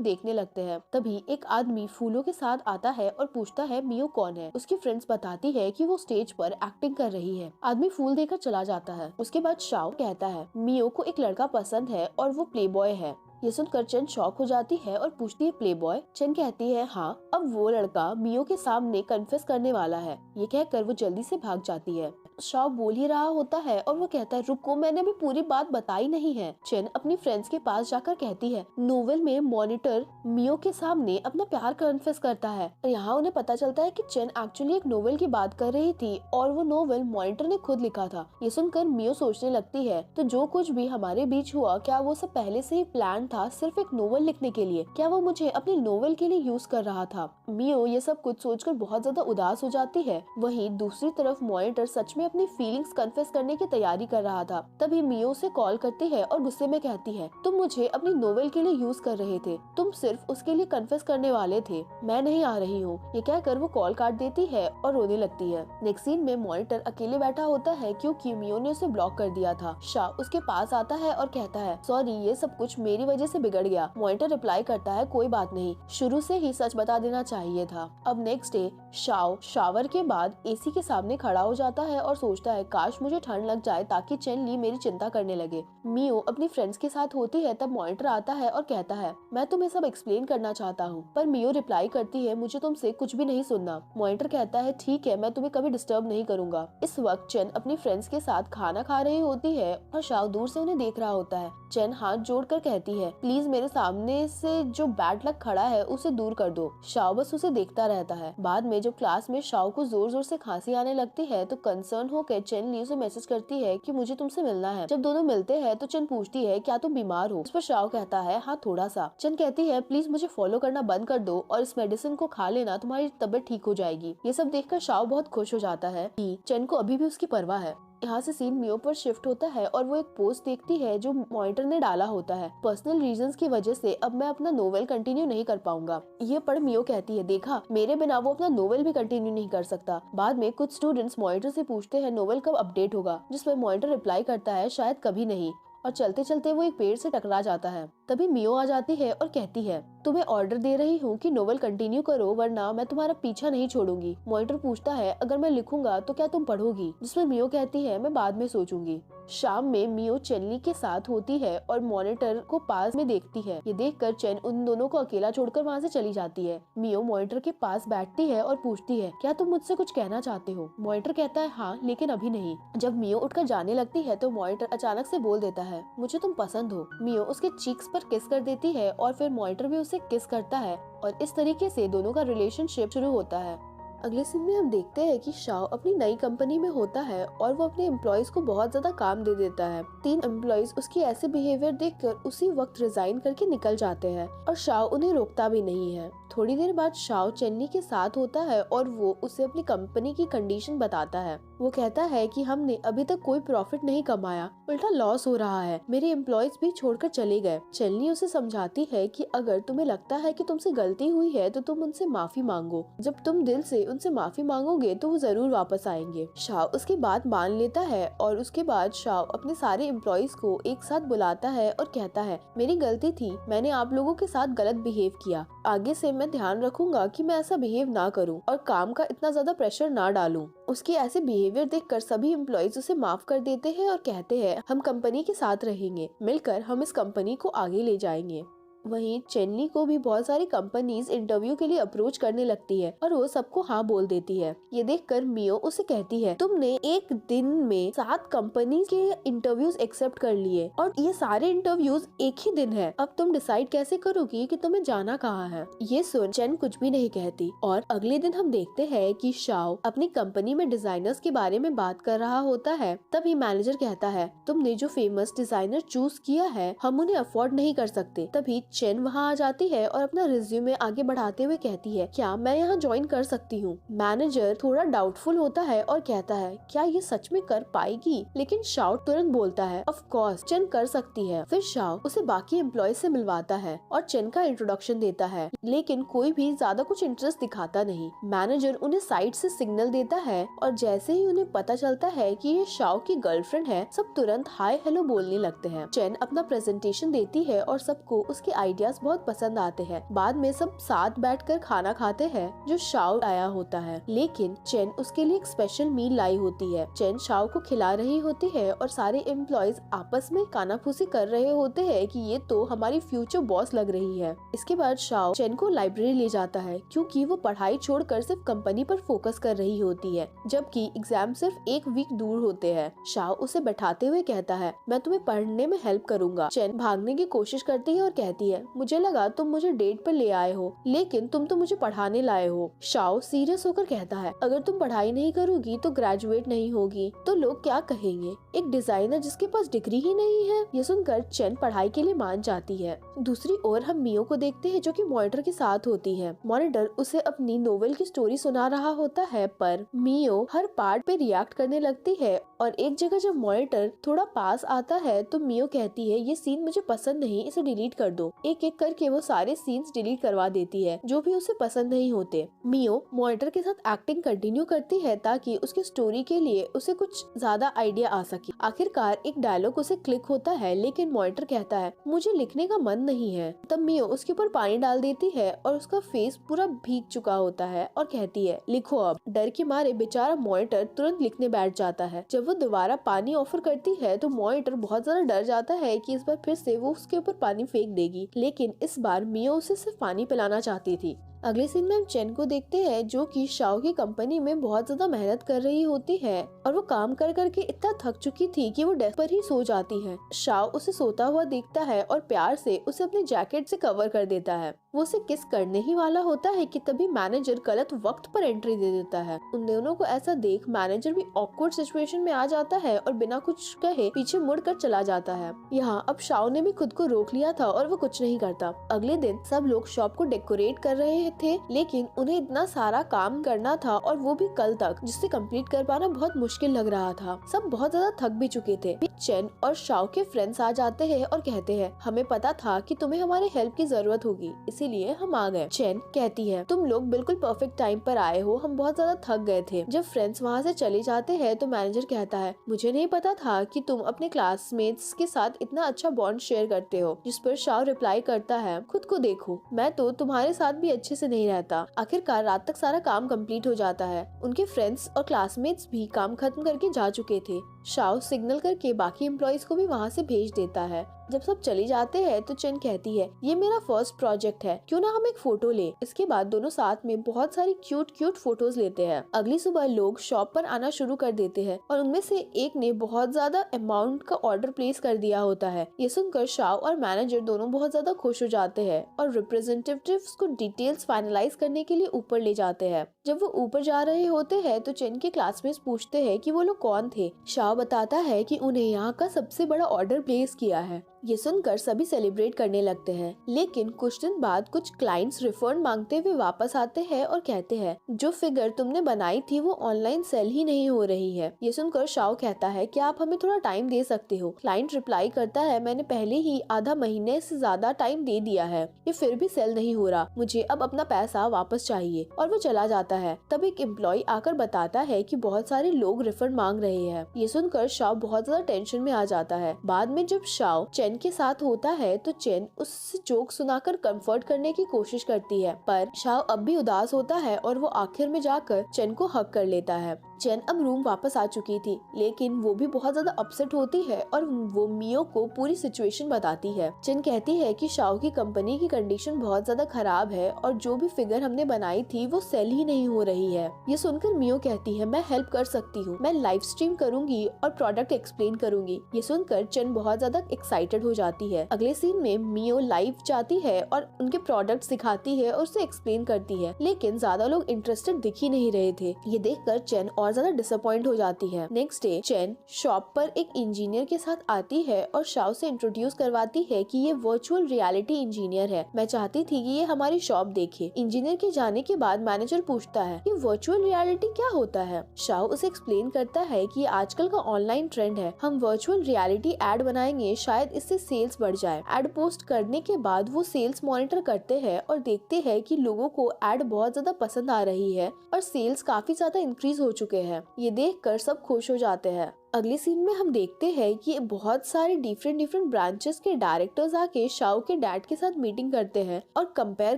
देखने लगते हैं। तभी एक आदमी फूलों के साथ आता है और पूछता है मियो कौन है। उसकी फ्रेंड्स बताती है कि वो स्टेज पर एक्टिंग कर रही है। आदमी फूल देकर चला जाता है। उसके बाद शाओ कहता है मियो को एक लड़का पसंद है और वो प्लेबॉय है। ये सुनकर चेन शॉक हो जाती है और पूछती है प्लेबॉय। चेन कहती है हाँ अब वो लड़का मियो के सामने कन्फेस करने वाला है। ये कहकर वो जल्दी से भाग जाती है। शाओ बोल ही रहा होता है और वो कहता है रुको मैंने अभी पूरी बात बताई नहीं है। चेन अपनी फ्रेंड्स के पास जाकर कहती है नोवेल में मॉनिटर मियो के सामने अपना प्यार कन्फेस करता है। यहाँ उन्हें पता चलता है कि चेन एक्चुअली एक नोवेल की बात कर रही थी और वो नोवेल मॉनिटर ने खुद लिखा था। ये सुनकर मियो सोचने लगती है तो जो कुछ भी हमारे बीच हुआ क्या वो सब पहले से ही प्लान था सिर्फ एक नोवेल लिखने के लिए? क्या वो मुझे अपनी नोवेल के लिए यूज कर रहा था? मियो ये सब कुछ सोचकर बहुत ज्यादा उदास हो जाती है। वहीं दूसरी तरफ मॉनिटर सच में अपनी फीलिंग्स कन्फेस करने की तैयारी कर रहा था। तभी मियो से कॉल करती है और गुस्से में कहती है तुम मुझे अपनी नोवेल के लिए यूज कर रहे थे, तुम सिर्फ उसके लिए कन्फेस करने वाले थे, मैं नहीं आ रही हूँ। ये कहकर वो कॉल काट देती है और रोने लगती है। नेक्स्ट सीन में मॉनिटर अकेले बैठा होता है क्योंकि मियो ने उसे ब्लॉक कर दिया था। शाह उसके पास आता है और कहता है सॉरी ये सब कुछ मेरी वजह से बिगड़ गया। मॉनिटर रिप्लाई करता है कोई बात नहीं, शुरू से ही सच बता देना चाहिए था। अब नेक्स्ट डे शाओ शावर के बाद एसी के सामने खड़ा हो जाता है और सोचता है काश मुझे ठंड लग जाए ताकि चेन ली मेरी चिंता करने लगे। मियो अपनी फ्रेंड्स के साथ होती है तब मॉनिटर आता है और कहता है मैं तुम्हें सब एक्सप्लेन करना चाहता हूँ। पर मियो रिप्लाई करती है मुझे तुमसे कुछ भी नहीं सुनना। मॉनिटर कहता है ठीक है मैं तुम्हें कभी डिस्टर्ब नहीं करूंगा। इस वक्त चेन अपनी फ्रेंड्स के साथ खाना खा रही होती है और शाओ दूर से उन्हें देख रहा होता है। चेन हाथ जोड़कर कहती है प्लीज मेरे सामने से जो बैड लक खड़ा है उसे दूर कर दो। शाओ बस उसे देखता रहता है। बाद में जब क्लास में शाओ को जोर जोर से खांसी आने लगती है तो कंसर्न होकर चेन ली उसे मैसेज करती है कि मुझे तुमसे मिलना है। जब दोनों मिलते हैं तो चेन पूछती है क्या तुम बीमार हो? इस पर शाओ कहता है हाँ थोड़ा सा। चेन कहती है प्लीज मुझे फॉलो करना बंद कर दो और इस मेडिसिन को खा लेना, तुम्हारी तबीयत ठीक हो जाएगी। ये सब देखकर शाओ बहुत खुश हो जाता है कि चेन को अभी भी उसकी परवाह है। यहाँ से सीन मियो पर शिफ्ट होता है और वो एक पोस्ट देखती है जो मॉनिटर ने डाला होता है पर्सनल रीजंस की वजह से अब मैं अपना नोवेल कंटिन्यू नहीं कर पाऊंगा। ये पढ़ मियो कहती है देखा मेरे बिना वो अपना नोवेल भी कंटिन्यू नहीं कर सकता। बाद में कुछ स्टूडेंट्स मॉनिटर से पूछते हैं नोवेल कब अपडेट होगा, जिसमें मॉनिटर रिप्लाई करता है शायद कभी नहीं, और चलते चलते वो एक पेड़ से टकरा जाता है। तभी मियो आ जाती है और कहती है तुम्हें ऑर्डर दे रही हूँ कि नोवेल कंटिन्यू करो वरना मैं तुम्हारा पीछा नहीं छोड़ूंगी। मॉनिटर पूछता है अगर मैं लिखूंगा तो क्या तुम पढ़ोगी? जिसमें मियो कहती है मैं बाद में सोचूंगी। शाम में मियो चेनली के साथ होती है और मॉनिटर को पास में देखती है। ये देखकर चेन उन दोनों को अकेला छोड़कर वहाँ से चली जाती है। मियो मॉनिटर के पास बैठती है और पूछती है क्या तुम मुझसे कुछ कहना चाहते हो? मॉनिटर कहता है हाँ लेकिन अभी नहीं। जब मियो उठकर जाने लगती है तो मॉनिटर अचानक से बोल देता है मुझे तुम पसंद हो। मियो उसके चीक्स पर किस कर देती है और फिर मॉनिटर भी उसे किस करता है और इस तरीके से दोनों का रिलेशनशिप शुरू होता है। अगले सीन में हम देखते हैं कि शाओ अपनी नई कंपनी में होता है और वो अपने एम्प्लॉयज को बहुत ज्यादा काम दे देता है। 3 एम्प्लॉयज उसकी ऐसे बिहेवियर देखकर उसी वक्त रिजाइन करके निकल जाते हैं और शाओ उन्हें रोकता भी नहीं है। थोड़ी देर बाद शाओ चेन्नी के साथ होता है और वो उसे अपनी कंपनी की कंडीशन बताता है। वो कहता है कि हमने अभी तक कोई प्रॉफिट नहीं कमाया, उल्टा लॉस हो रहा है, मेरे एम्प्लॉयज भी छोड़कर चले गए। चेन्नी उसे समझाती है कि अगर तुम्हें लगता है कि तुमसे गलती हुई है तो तुम उनसे माफी मांगो, जब तुम दिल से उनसे माफी मांगोगे तो वो जरूर वापस आएंगे। शाओ उसकी बात मान लेता है और उसके बाद शाओ अपने सारे एम्प्लॉयज को एक साथ बुलाता है और कहता है मेरी गलती थी, मैंने आप लोगों के साथ गलत बिहेव किया, आगे से मैं ध्यान रखूंगा कि मैं ऐसा बिहेव ना करूं और काम का इतना ज्यादा प्रेशर ना डालूं। उसकी ऐसे बिहेवियर देखकर सभी एम्प्लॉयज उसे माफ कर देते हैं और कहते हैं हम कंपनी के साथ रहेंगे, मिलकर हम इस कंपनी को आगे ले जाएंगे। वहीं चेनली को भी बहुत सारी कंपनीज इंटरव्यू के लिए अप्रोच करने लगती है और वो सबको हाँ बोल देती है। ये देखकर मियो उसे कहती है, तुमने एक दिन में 7 कंपनी के इंटरव्यूज एक्सेप्ट कर लिए और ये सारे इंटरव्यूज एक ही दिन है। अब तुम डिसाइड कैसे करोगी कि तुम्हें जाना कहाँ है? ये सुन चेन कुछ भी नहीं कहती और अगले दिन हम देखते हैं कि शाओ अपनी कंपनी में डिजाइनर्स के बारे में बात कर रहा होता है। तभी मैनेजर कहता है, तुमने जो फेमस डिजाइनर चूज किया है हम उन्हें अफोर्ड नहीं कर सकते। तभी चेन वहाँ आ जाती है और अपना रिज्यूमे आगे बढ़ाते हुए कहती है, क्या मैं यहाँ ज्वाइन कर सकती हूँ? मैनेजर थोड़ा डाउटफुल होता है और कहता है, क्या ये सच में कर पाएगी? लेकिन शाओ तुरंत बोलता है, ऑफ कोर्स चेन कर सकती है। फिर शाओ उसे बाकी एम्प्लॉय से मिलवाता है और चेन का इंट्रोडक्शन देता है, लेकिन कोई भी ज्यादा कुछ इंटरेस्ट दिखाता नहीं। मैनेजर उन्हें साइड से सिग्नल देता है और जैसे ही उन्हें पता चलता है कि ये शाओ की गर्लफ्रेंड है, सब तुरंत हाय हेलो बोलने लगते हैं। चेन अपना प्रेजेंटेशन देती है और सबको उसके आइडियाज बहुत पसंद आते हैं। बाद में सब साथ बैठकर खाना खाते हैं जो शाओ आया होता है, लेकिन चेन उसके लिए एक स्पेशल मील लाई होती है। चेन शाओ को खिला रही होती है और सारे एम्प्लॉयज आपस में कानाफूसी कर रहे होते हैं कि ये तो हमारी फ्यूचर बॉस लग रही है। इसके बाद शाओ चेन को लाइब्रेरी ले जाता है क्योंकि वो पढ़ाई छोड़कर सिर्फ कंपनी पर फोकस कर रही होती है, जबकि एग्जाम सिर्फ 1 वीक दूर होते हैं। शाओ उसे बैठाते हुए कहता है, मैं तुम्हें पढ़ने में हेल्प करूंगा। चेन भागने की कोशिश करती है और कहती है, मुझे लगा तुम मुझे डेट पर ले आए हो, लेकिन तुम तो मुझे पढ़ाने लाए हो। शाओ सीरियस होकर कहता है, अगर तुम पढ़ाई नहीं करोगी तो ग्रेजुएट नहीं होगी तो लोग क्या कहेंगे? एक डिजाइनर जिसके पास डिग्री ही नहीं है। ये सुनकर चेन पढ़ाई के लिए मान जाती है। दूसरी ओर हम मियो को देखते हैं जो कि मॉनिटर के साथ होती है। मॉनिटर उसे अपनी नोवेल की स्टोरी सुना रहा होता है, पर मियो हर पार्ट पे रिएक्ट करने लगती है और एक जगह जब मॉनिटर थोड़ा पास आता है तो मियो कहती है, ये सीन मुझे पसंद नहीं, इसे डिलीट कर दो। एक एक करके वो सारे सीन्स डिलीट करवा देती है जो भी उसे पसंद नहीं होते। मियो मॉनिटर के साथ एक्टिंग कंटिन्यू करती है ताकि उसकी स्टोरी के लिए उसे कुछ ज्यादा आइडिया आ सके। आखिरकार एक डायलॉग उसे क्लिक होता है, लेकिन मॉनिटर कहता है, मुझे लिखने का मन नहीं है। तब मियो उसके ऊपर पानी डाल देती है और उसका फेस पूरा भीग चुका होता है और कहती है, लिखो अब। डर के मारे बेचारा मॉनिटर तुरंत लिखने बैठ जाता है। जब वो दोबारा पानी ऑफर करती है तो मॉनिटर बहुत ज्यादा डर जाता है कि इस बार फिर से वो उसके ऊपर पानी फेंक देगी, लेकिन इस बार मियो उसे सिर्फ पानी पिलाना चाहती थी। अगले सीन में हम चेन को देखते हैं जो कि शाओ की कंपनी में बहुत ज्यादा मेहनत कर रही होती है और वो काम कर करके इतना थक चुकी थी कि वो डेस्क पर ही सो जाती है। शाओ उसे सोता हुआ देखता है और प्यार से उसे अपने जैकेट से कवर कर देता है। वो उसे किस करने ही वाला होता है कि तभी मैनेजर गलत वक्त पर एंट्री दे देता है। उन दोनों को ऐसा देख मैनेजर भी ऑकवर्ड सिचुएशन में आ जाता है और बिना कुछ कहे पीछे मुड़ कर चला जाता है। यहाँ अब शाओ ने भी खुद को रोक लिया था और वो कुछ नहीं करता। अगले दिन सब लोग शॉप को डेकोरेट कर रहे थे, लेकिन उन्हें इतना सारा काम करना था और वो भी कल तक, जिससे कंप्लीट कर पाना बहुत मुश्किल लग रहा था। सब बहुत ज्यादा थक भी चुके थे। चेन और शाओ के फ्रेंड्स आ जाते हैं और कहते हैं, हमें पता था कि तुम्हें हमारे हेल्प की जरूरत होगी, इसीलिए हम आ गए। चेन कहती है, तुम लोग बिल्कुल परफेक्ट टाइम पर आए हो, हम बहुत ज्यादा थक गए थे। जब फ्रेंड्स वहाँ से चले जाते हैं तो मैनेजर कहता है, मुझे नहीं पता था कि तुम अपने क्लासमेट्स के साथ इतना अच्छा बॉन्ड शेयर करते हो। जिस पर शाओ रिप्लाई करता है, खुद को देखो, मैं तो तुम्हारे साथ भी अच्छे से नहीं रहता। आखिरकार रात तक सारा काम कंप्लीट हो जाता है। उनके फ्रेंड्स और क्लासमेट्स भी काम खत्म करके जा चुके थे। शाओ सिग्नल करके बाकी एम्प्लॉइज को भी वहाँ से भेज देता है। जब सब चले जाते हैं तो चेन कहती है, ये मेरा फर्स्ट प्रोजेक्ट है, क्यों ना हम एक फोटो ले। इसके बाद दोनों साथ में बहुत सारी क्यूट क्यूट फोटोज लेते हैं। अगली सुबह लोग शॉप पर आना शुरू कर देते हैं और उनमें से एक ने बहुत ज्यादा अमाउंट का ऑर्डर प्लेस कर दिया होता है। ये सुनकर शाओ और मैनेजर दोनों बहुत ज्यादा खुश हो जाते हैं और रिप्रेजेंटेटिव्स को डिटेल्स फाइनलाइज करने के लिए ऊपर ले जाते हैं। जब वो ऊपर जा रहे होते हैं तो चेन के क्लासमेट्स पूछते हैं कि वो लोग कौन थे। शाओ बताता है कि उन्हें यहाँ का सबसे बड़ा ऑर्डर प्लेस किया है। ये सुनकर सभी सेलिब्रेट करने लगते हैं, लेकिन कुछ दिन बाद कुछ क्लाइंट्स रिफंड मांगते हुए वापस आते हैं और कहते हैं, जो फिगर तुमने बनाई थी वो ऑनलाइन सेल ही नहीं हो रही है। ये सुनकर शाओ कहता है, क्या आप हमें थोड़ा टाइम दे सकते हो। क्लाइंट रिप्लाई करता है, मैंने पहले ही आधा महीने से ज्यादा टाइम दे दिया है, ये फिर भी सेल नहीं हो रहा, मुझे अब अपना पैसा वापस चाहिए। और वो चला जाता है। तब एक एम्प्लॉय आकर बताता है कि बहुत सारे लोग रिफंड मांग रहे हैं। ये सुनकर शाओ बहुत ज्यादा टेंशन में आ जाता है। बाद में जब शाओ चेन के साथ होता है तो चेन उससे जोक सुनाकर कंफर्ट करने की कोशिश करती है, पर शाओ अब भी उदास होता है और वो आखिर में जाकर चेन को हक कर लेता है। चेन अब रूम वापस आ चुकी थी, लेकिन वो भी बहुत ज्यादा अपसेट होती है और वो मियो को पूरी सिचुएशन बताती है। चेन कहती है कि शाओ की कंपनी की कंडीशन बहुत ज्यादा खराब है और जो भी फिगर हमने बनाई थी वो सेल ही नहीं हो रही है। ये सुनकर मियो कहती है मैं हेल्प कर सकती हूँ, मैं लाइव स्ट्रीम करूंगी और प्रोडक्ट एक्सप्लेन करूंगी। ये सुनकर चेन बहुत ज्यादा एक्साइटेड हो जाती है। अगले सीन में मियो लाइव जाती है और उनके प्रोडक्ट दिखाती है और उसे एक्सप्लेन करती है, लेकिन ज्यादा लोग इंटरेस्टेड दिख ही नहीं रहे थे। ये देखकर चेन और ज्यादा डिसअपॉइंट हो जाती है। नेक्स्ट डे चेन शॉप पर एक इंजीनियर के साथ आती है और शाओ से इंट्रोड्यूस करवाती है कि ये वर्चुअल रियलिटी इंजीनियर है, मैं चाहती थी कि ये हमारी शॉप देखे। इंजीनियर के जाने के बाद मैनेजर पूछता है कि वर्चुअल रियलिटी क्या होता है। शाओ उसे एक्सप्लेन करता है कि आजकल का ऑनलाइन ट्रेंड है, हम वर्चुअल रियलिटी एड बनाएंगे, शायद इससे सेल्स बढ़ जाए। एड पोस्ट करने के बाद वो सेल्स मॉनिटर करते हैं और देखते हैं कि लोगों को एड बहुत ज्यादा पसंद आ रही है और सेल्स काफी ज्यादा इंक्रीज हो चुके हैं। ये देखकर सब खुश हो जाते हैं। अगले सीन में हम देखते हैं कि बहुत सारे डिफरेंट ब्रांचेस के डायरेक्टर्स आके शाओ के डैड के साथ मीटिंग करते हैं और कंपेयर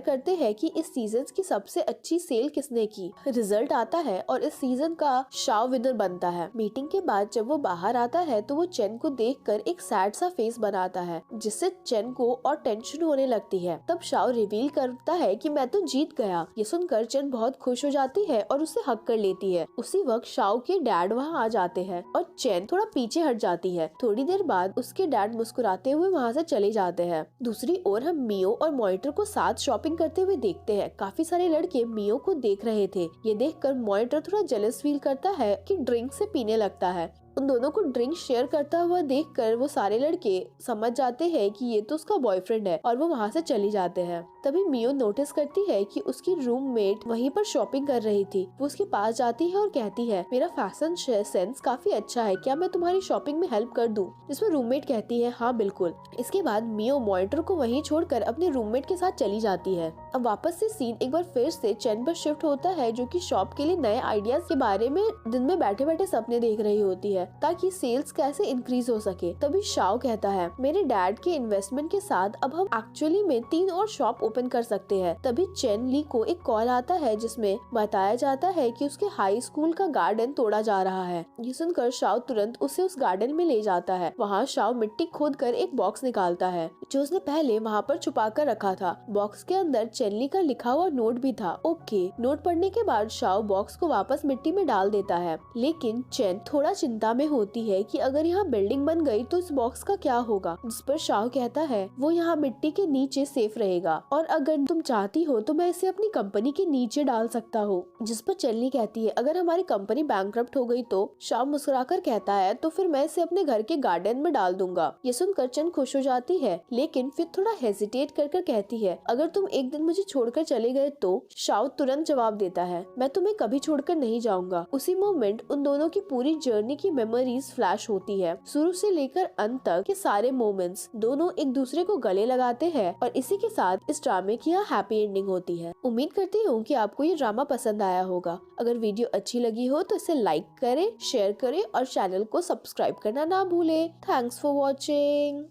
करते हैं कि इस सीजन की सबसे अच्छी सेल किसने की। रिजल्ट आता है और इस सीजन का शाओ विनर बनता है। मीटिंग के बाद जब वो बाहर आता है तो वो चेन को देखकर एक सैड सा फेस बनाता है, जिससे चेन को और टेंशन होने लगती है। तब शाओ रिवील करता है कि मैं तो जीत गया। ये सुनकर चेन बहुत खुश हो जाती है और उसे हक कर लेती है। उसी वक्त शाओ के डैड वहाँ आ जाते हैं और चेन थोड़ा पीछे हट जाती है। थोड़ी देर बाद उसके डैड मुस्कुराते हुए वहाँ से चले जाते हैं। दूसरी ओर हम मियो और मॉनिटर को साथ शॉपिंग करते हुए देखते हैं। काफी सारे लड़के मियो को देख रहे थे। ये देखकर मॉनिटर थोड़ा जेलस फील करता है कि ड्रिंक से पीने लगता है। उन दोनों को ड्रिंक शेयर करता हुआ देखकर वो सारे लड़के समझ जाते हैं कि ये तो उसका बॉयफ्रेंड है और वो वहाँ से चली जाते हैं। तभी मियो नोटिस करती है कि उसकी रूममेट वहीं पर शॉपिंग कर रही थी। वो उसके पास जाती है और कहती है मेरा फैशन सेंस काफी अच्छा है, क्या मैं तुम्हारी शॉपिंग में हेल्प कर दूं? जिसमें रूममेट कहती है हाँ बिल्कुल। इसके बाद मियो मॉनिटर को वहीं छोड़कर अपने रूममेट के साथ चली जाती है। अब वापस से सीन एक बार फिर से चेन पर शिफ्ट होता है, जो कि शॉप के लिए नए आइडियाज के बारे में दिन में बैठे बैठे सपने देख रही होती है ताकि सेल्स कैसे इंक्रीज हो सके। तभी शाओ कहता है मेरे डैड के इन्वेस्टमेंट के साथ अब हम एक्चुअली में 3 और शॉप ओपन कर सकते हैं। तभी चेन ली को एक कॉल आता है जिसमें बताया जाता है कि उसके हाई स्कूल का गार्डन तोड़ा जा रहा है। ये सुनकर शाओ तुरंत उसे उस गार्डन में ले जाता है। वहाँ शाओ मिट्टी खोदकर एक बॉक्स निकालता है जो उसने पहले वहाँ पर छुपा कर रखा था। बॉक्स के अंदर चेन ली का लिखा हुआ नोट भी था। ओके। नोट पढ़ने के बाद शाओ बॉक्स को वापस मिट्टी में डाल देता है, लेकिन चेन थोड़ा चिंता में होती है कि अगर यहाँ बिल्डिंग बन गई तो इस बॉक्स का क्या होगा। जिस पर शाओ कहता है वो यहाँ मिट्टी के नीचे सेफ रहेगा और अगर तुम चाहती हो तो मैं इसे अपनी कंपनी के नीचे डाल सकता हूँ। जिस पर चेन ली कहती है अगर हमारी कंपनी बैंकरप्ट हो गई तो? शाओ मुस्कुराकर कहता है तो फिर मैं इसे अपने घर के गार्डन में डाल दूंगा। ये सुनकर चेन खुश हो जाती है, लेकिन फिर थोड़ा हेजिटेट कर कहती है अगर तुम एक दिन मुझे छोड़कर चले गए तो? शाओ तुरंत जवाब देता है मैं तुम्हें कभी छोड़कर नहीं जाऊंगा। उसी मोमेंट उन दोनों की पूरी जर्नी की मेमोरीज फ्लैश होती है। शुरू से लेकर अंत तक के सारे मोमेंट्स दोनों एक दूसरे को गले लगाते हैं और इसी के साथ इस ड्रामे की यहाँ हैप्पी एंडिंग होती है। उम्मीद करती हूँ कि आपको ये ड्रामा पसंद आया होगा। अगर वीडियो अच्छी लगी हो तो इसे लाइक करें, शेयर करें और चैनल को सब्सक्राइब करना ना भूलें। Thanks for watching.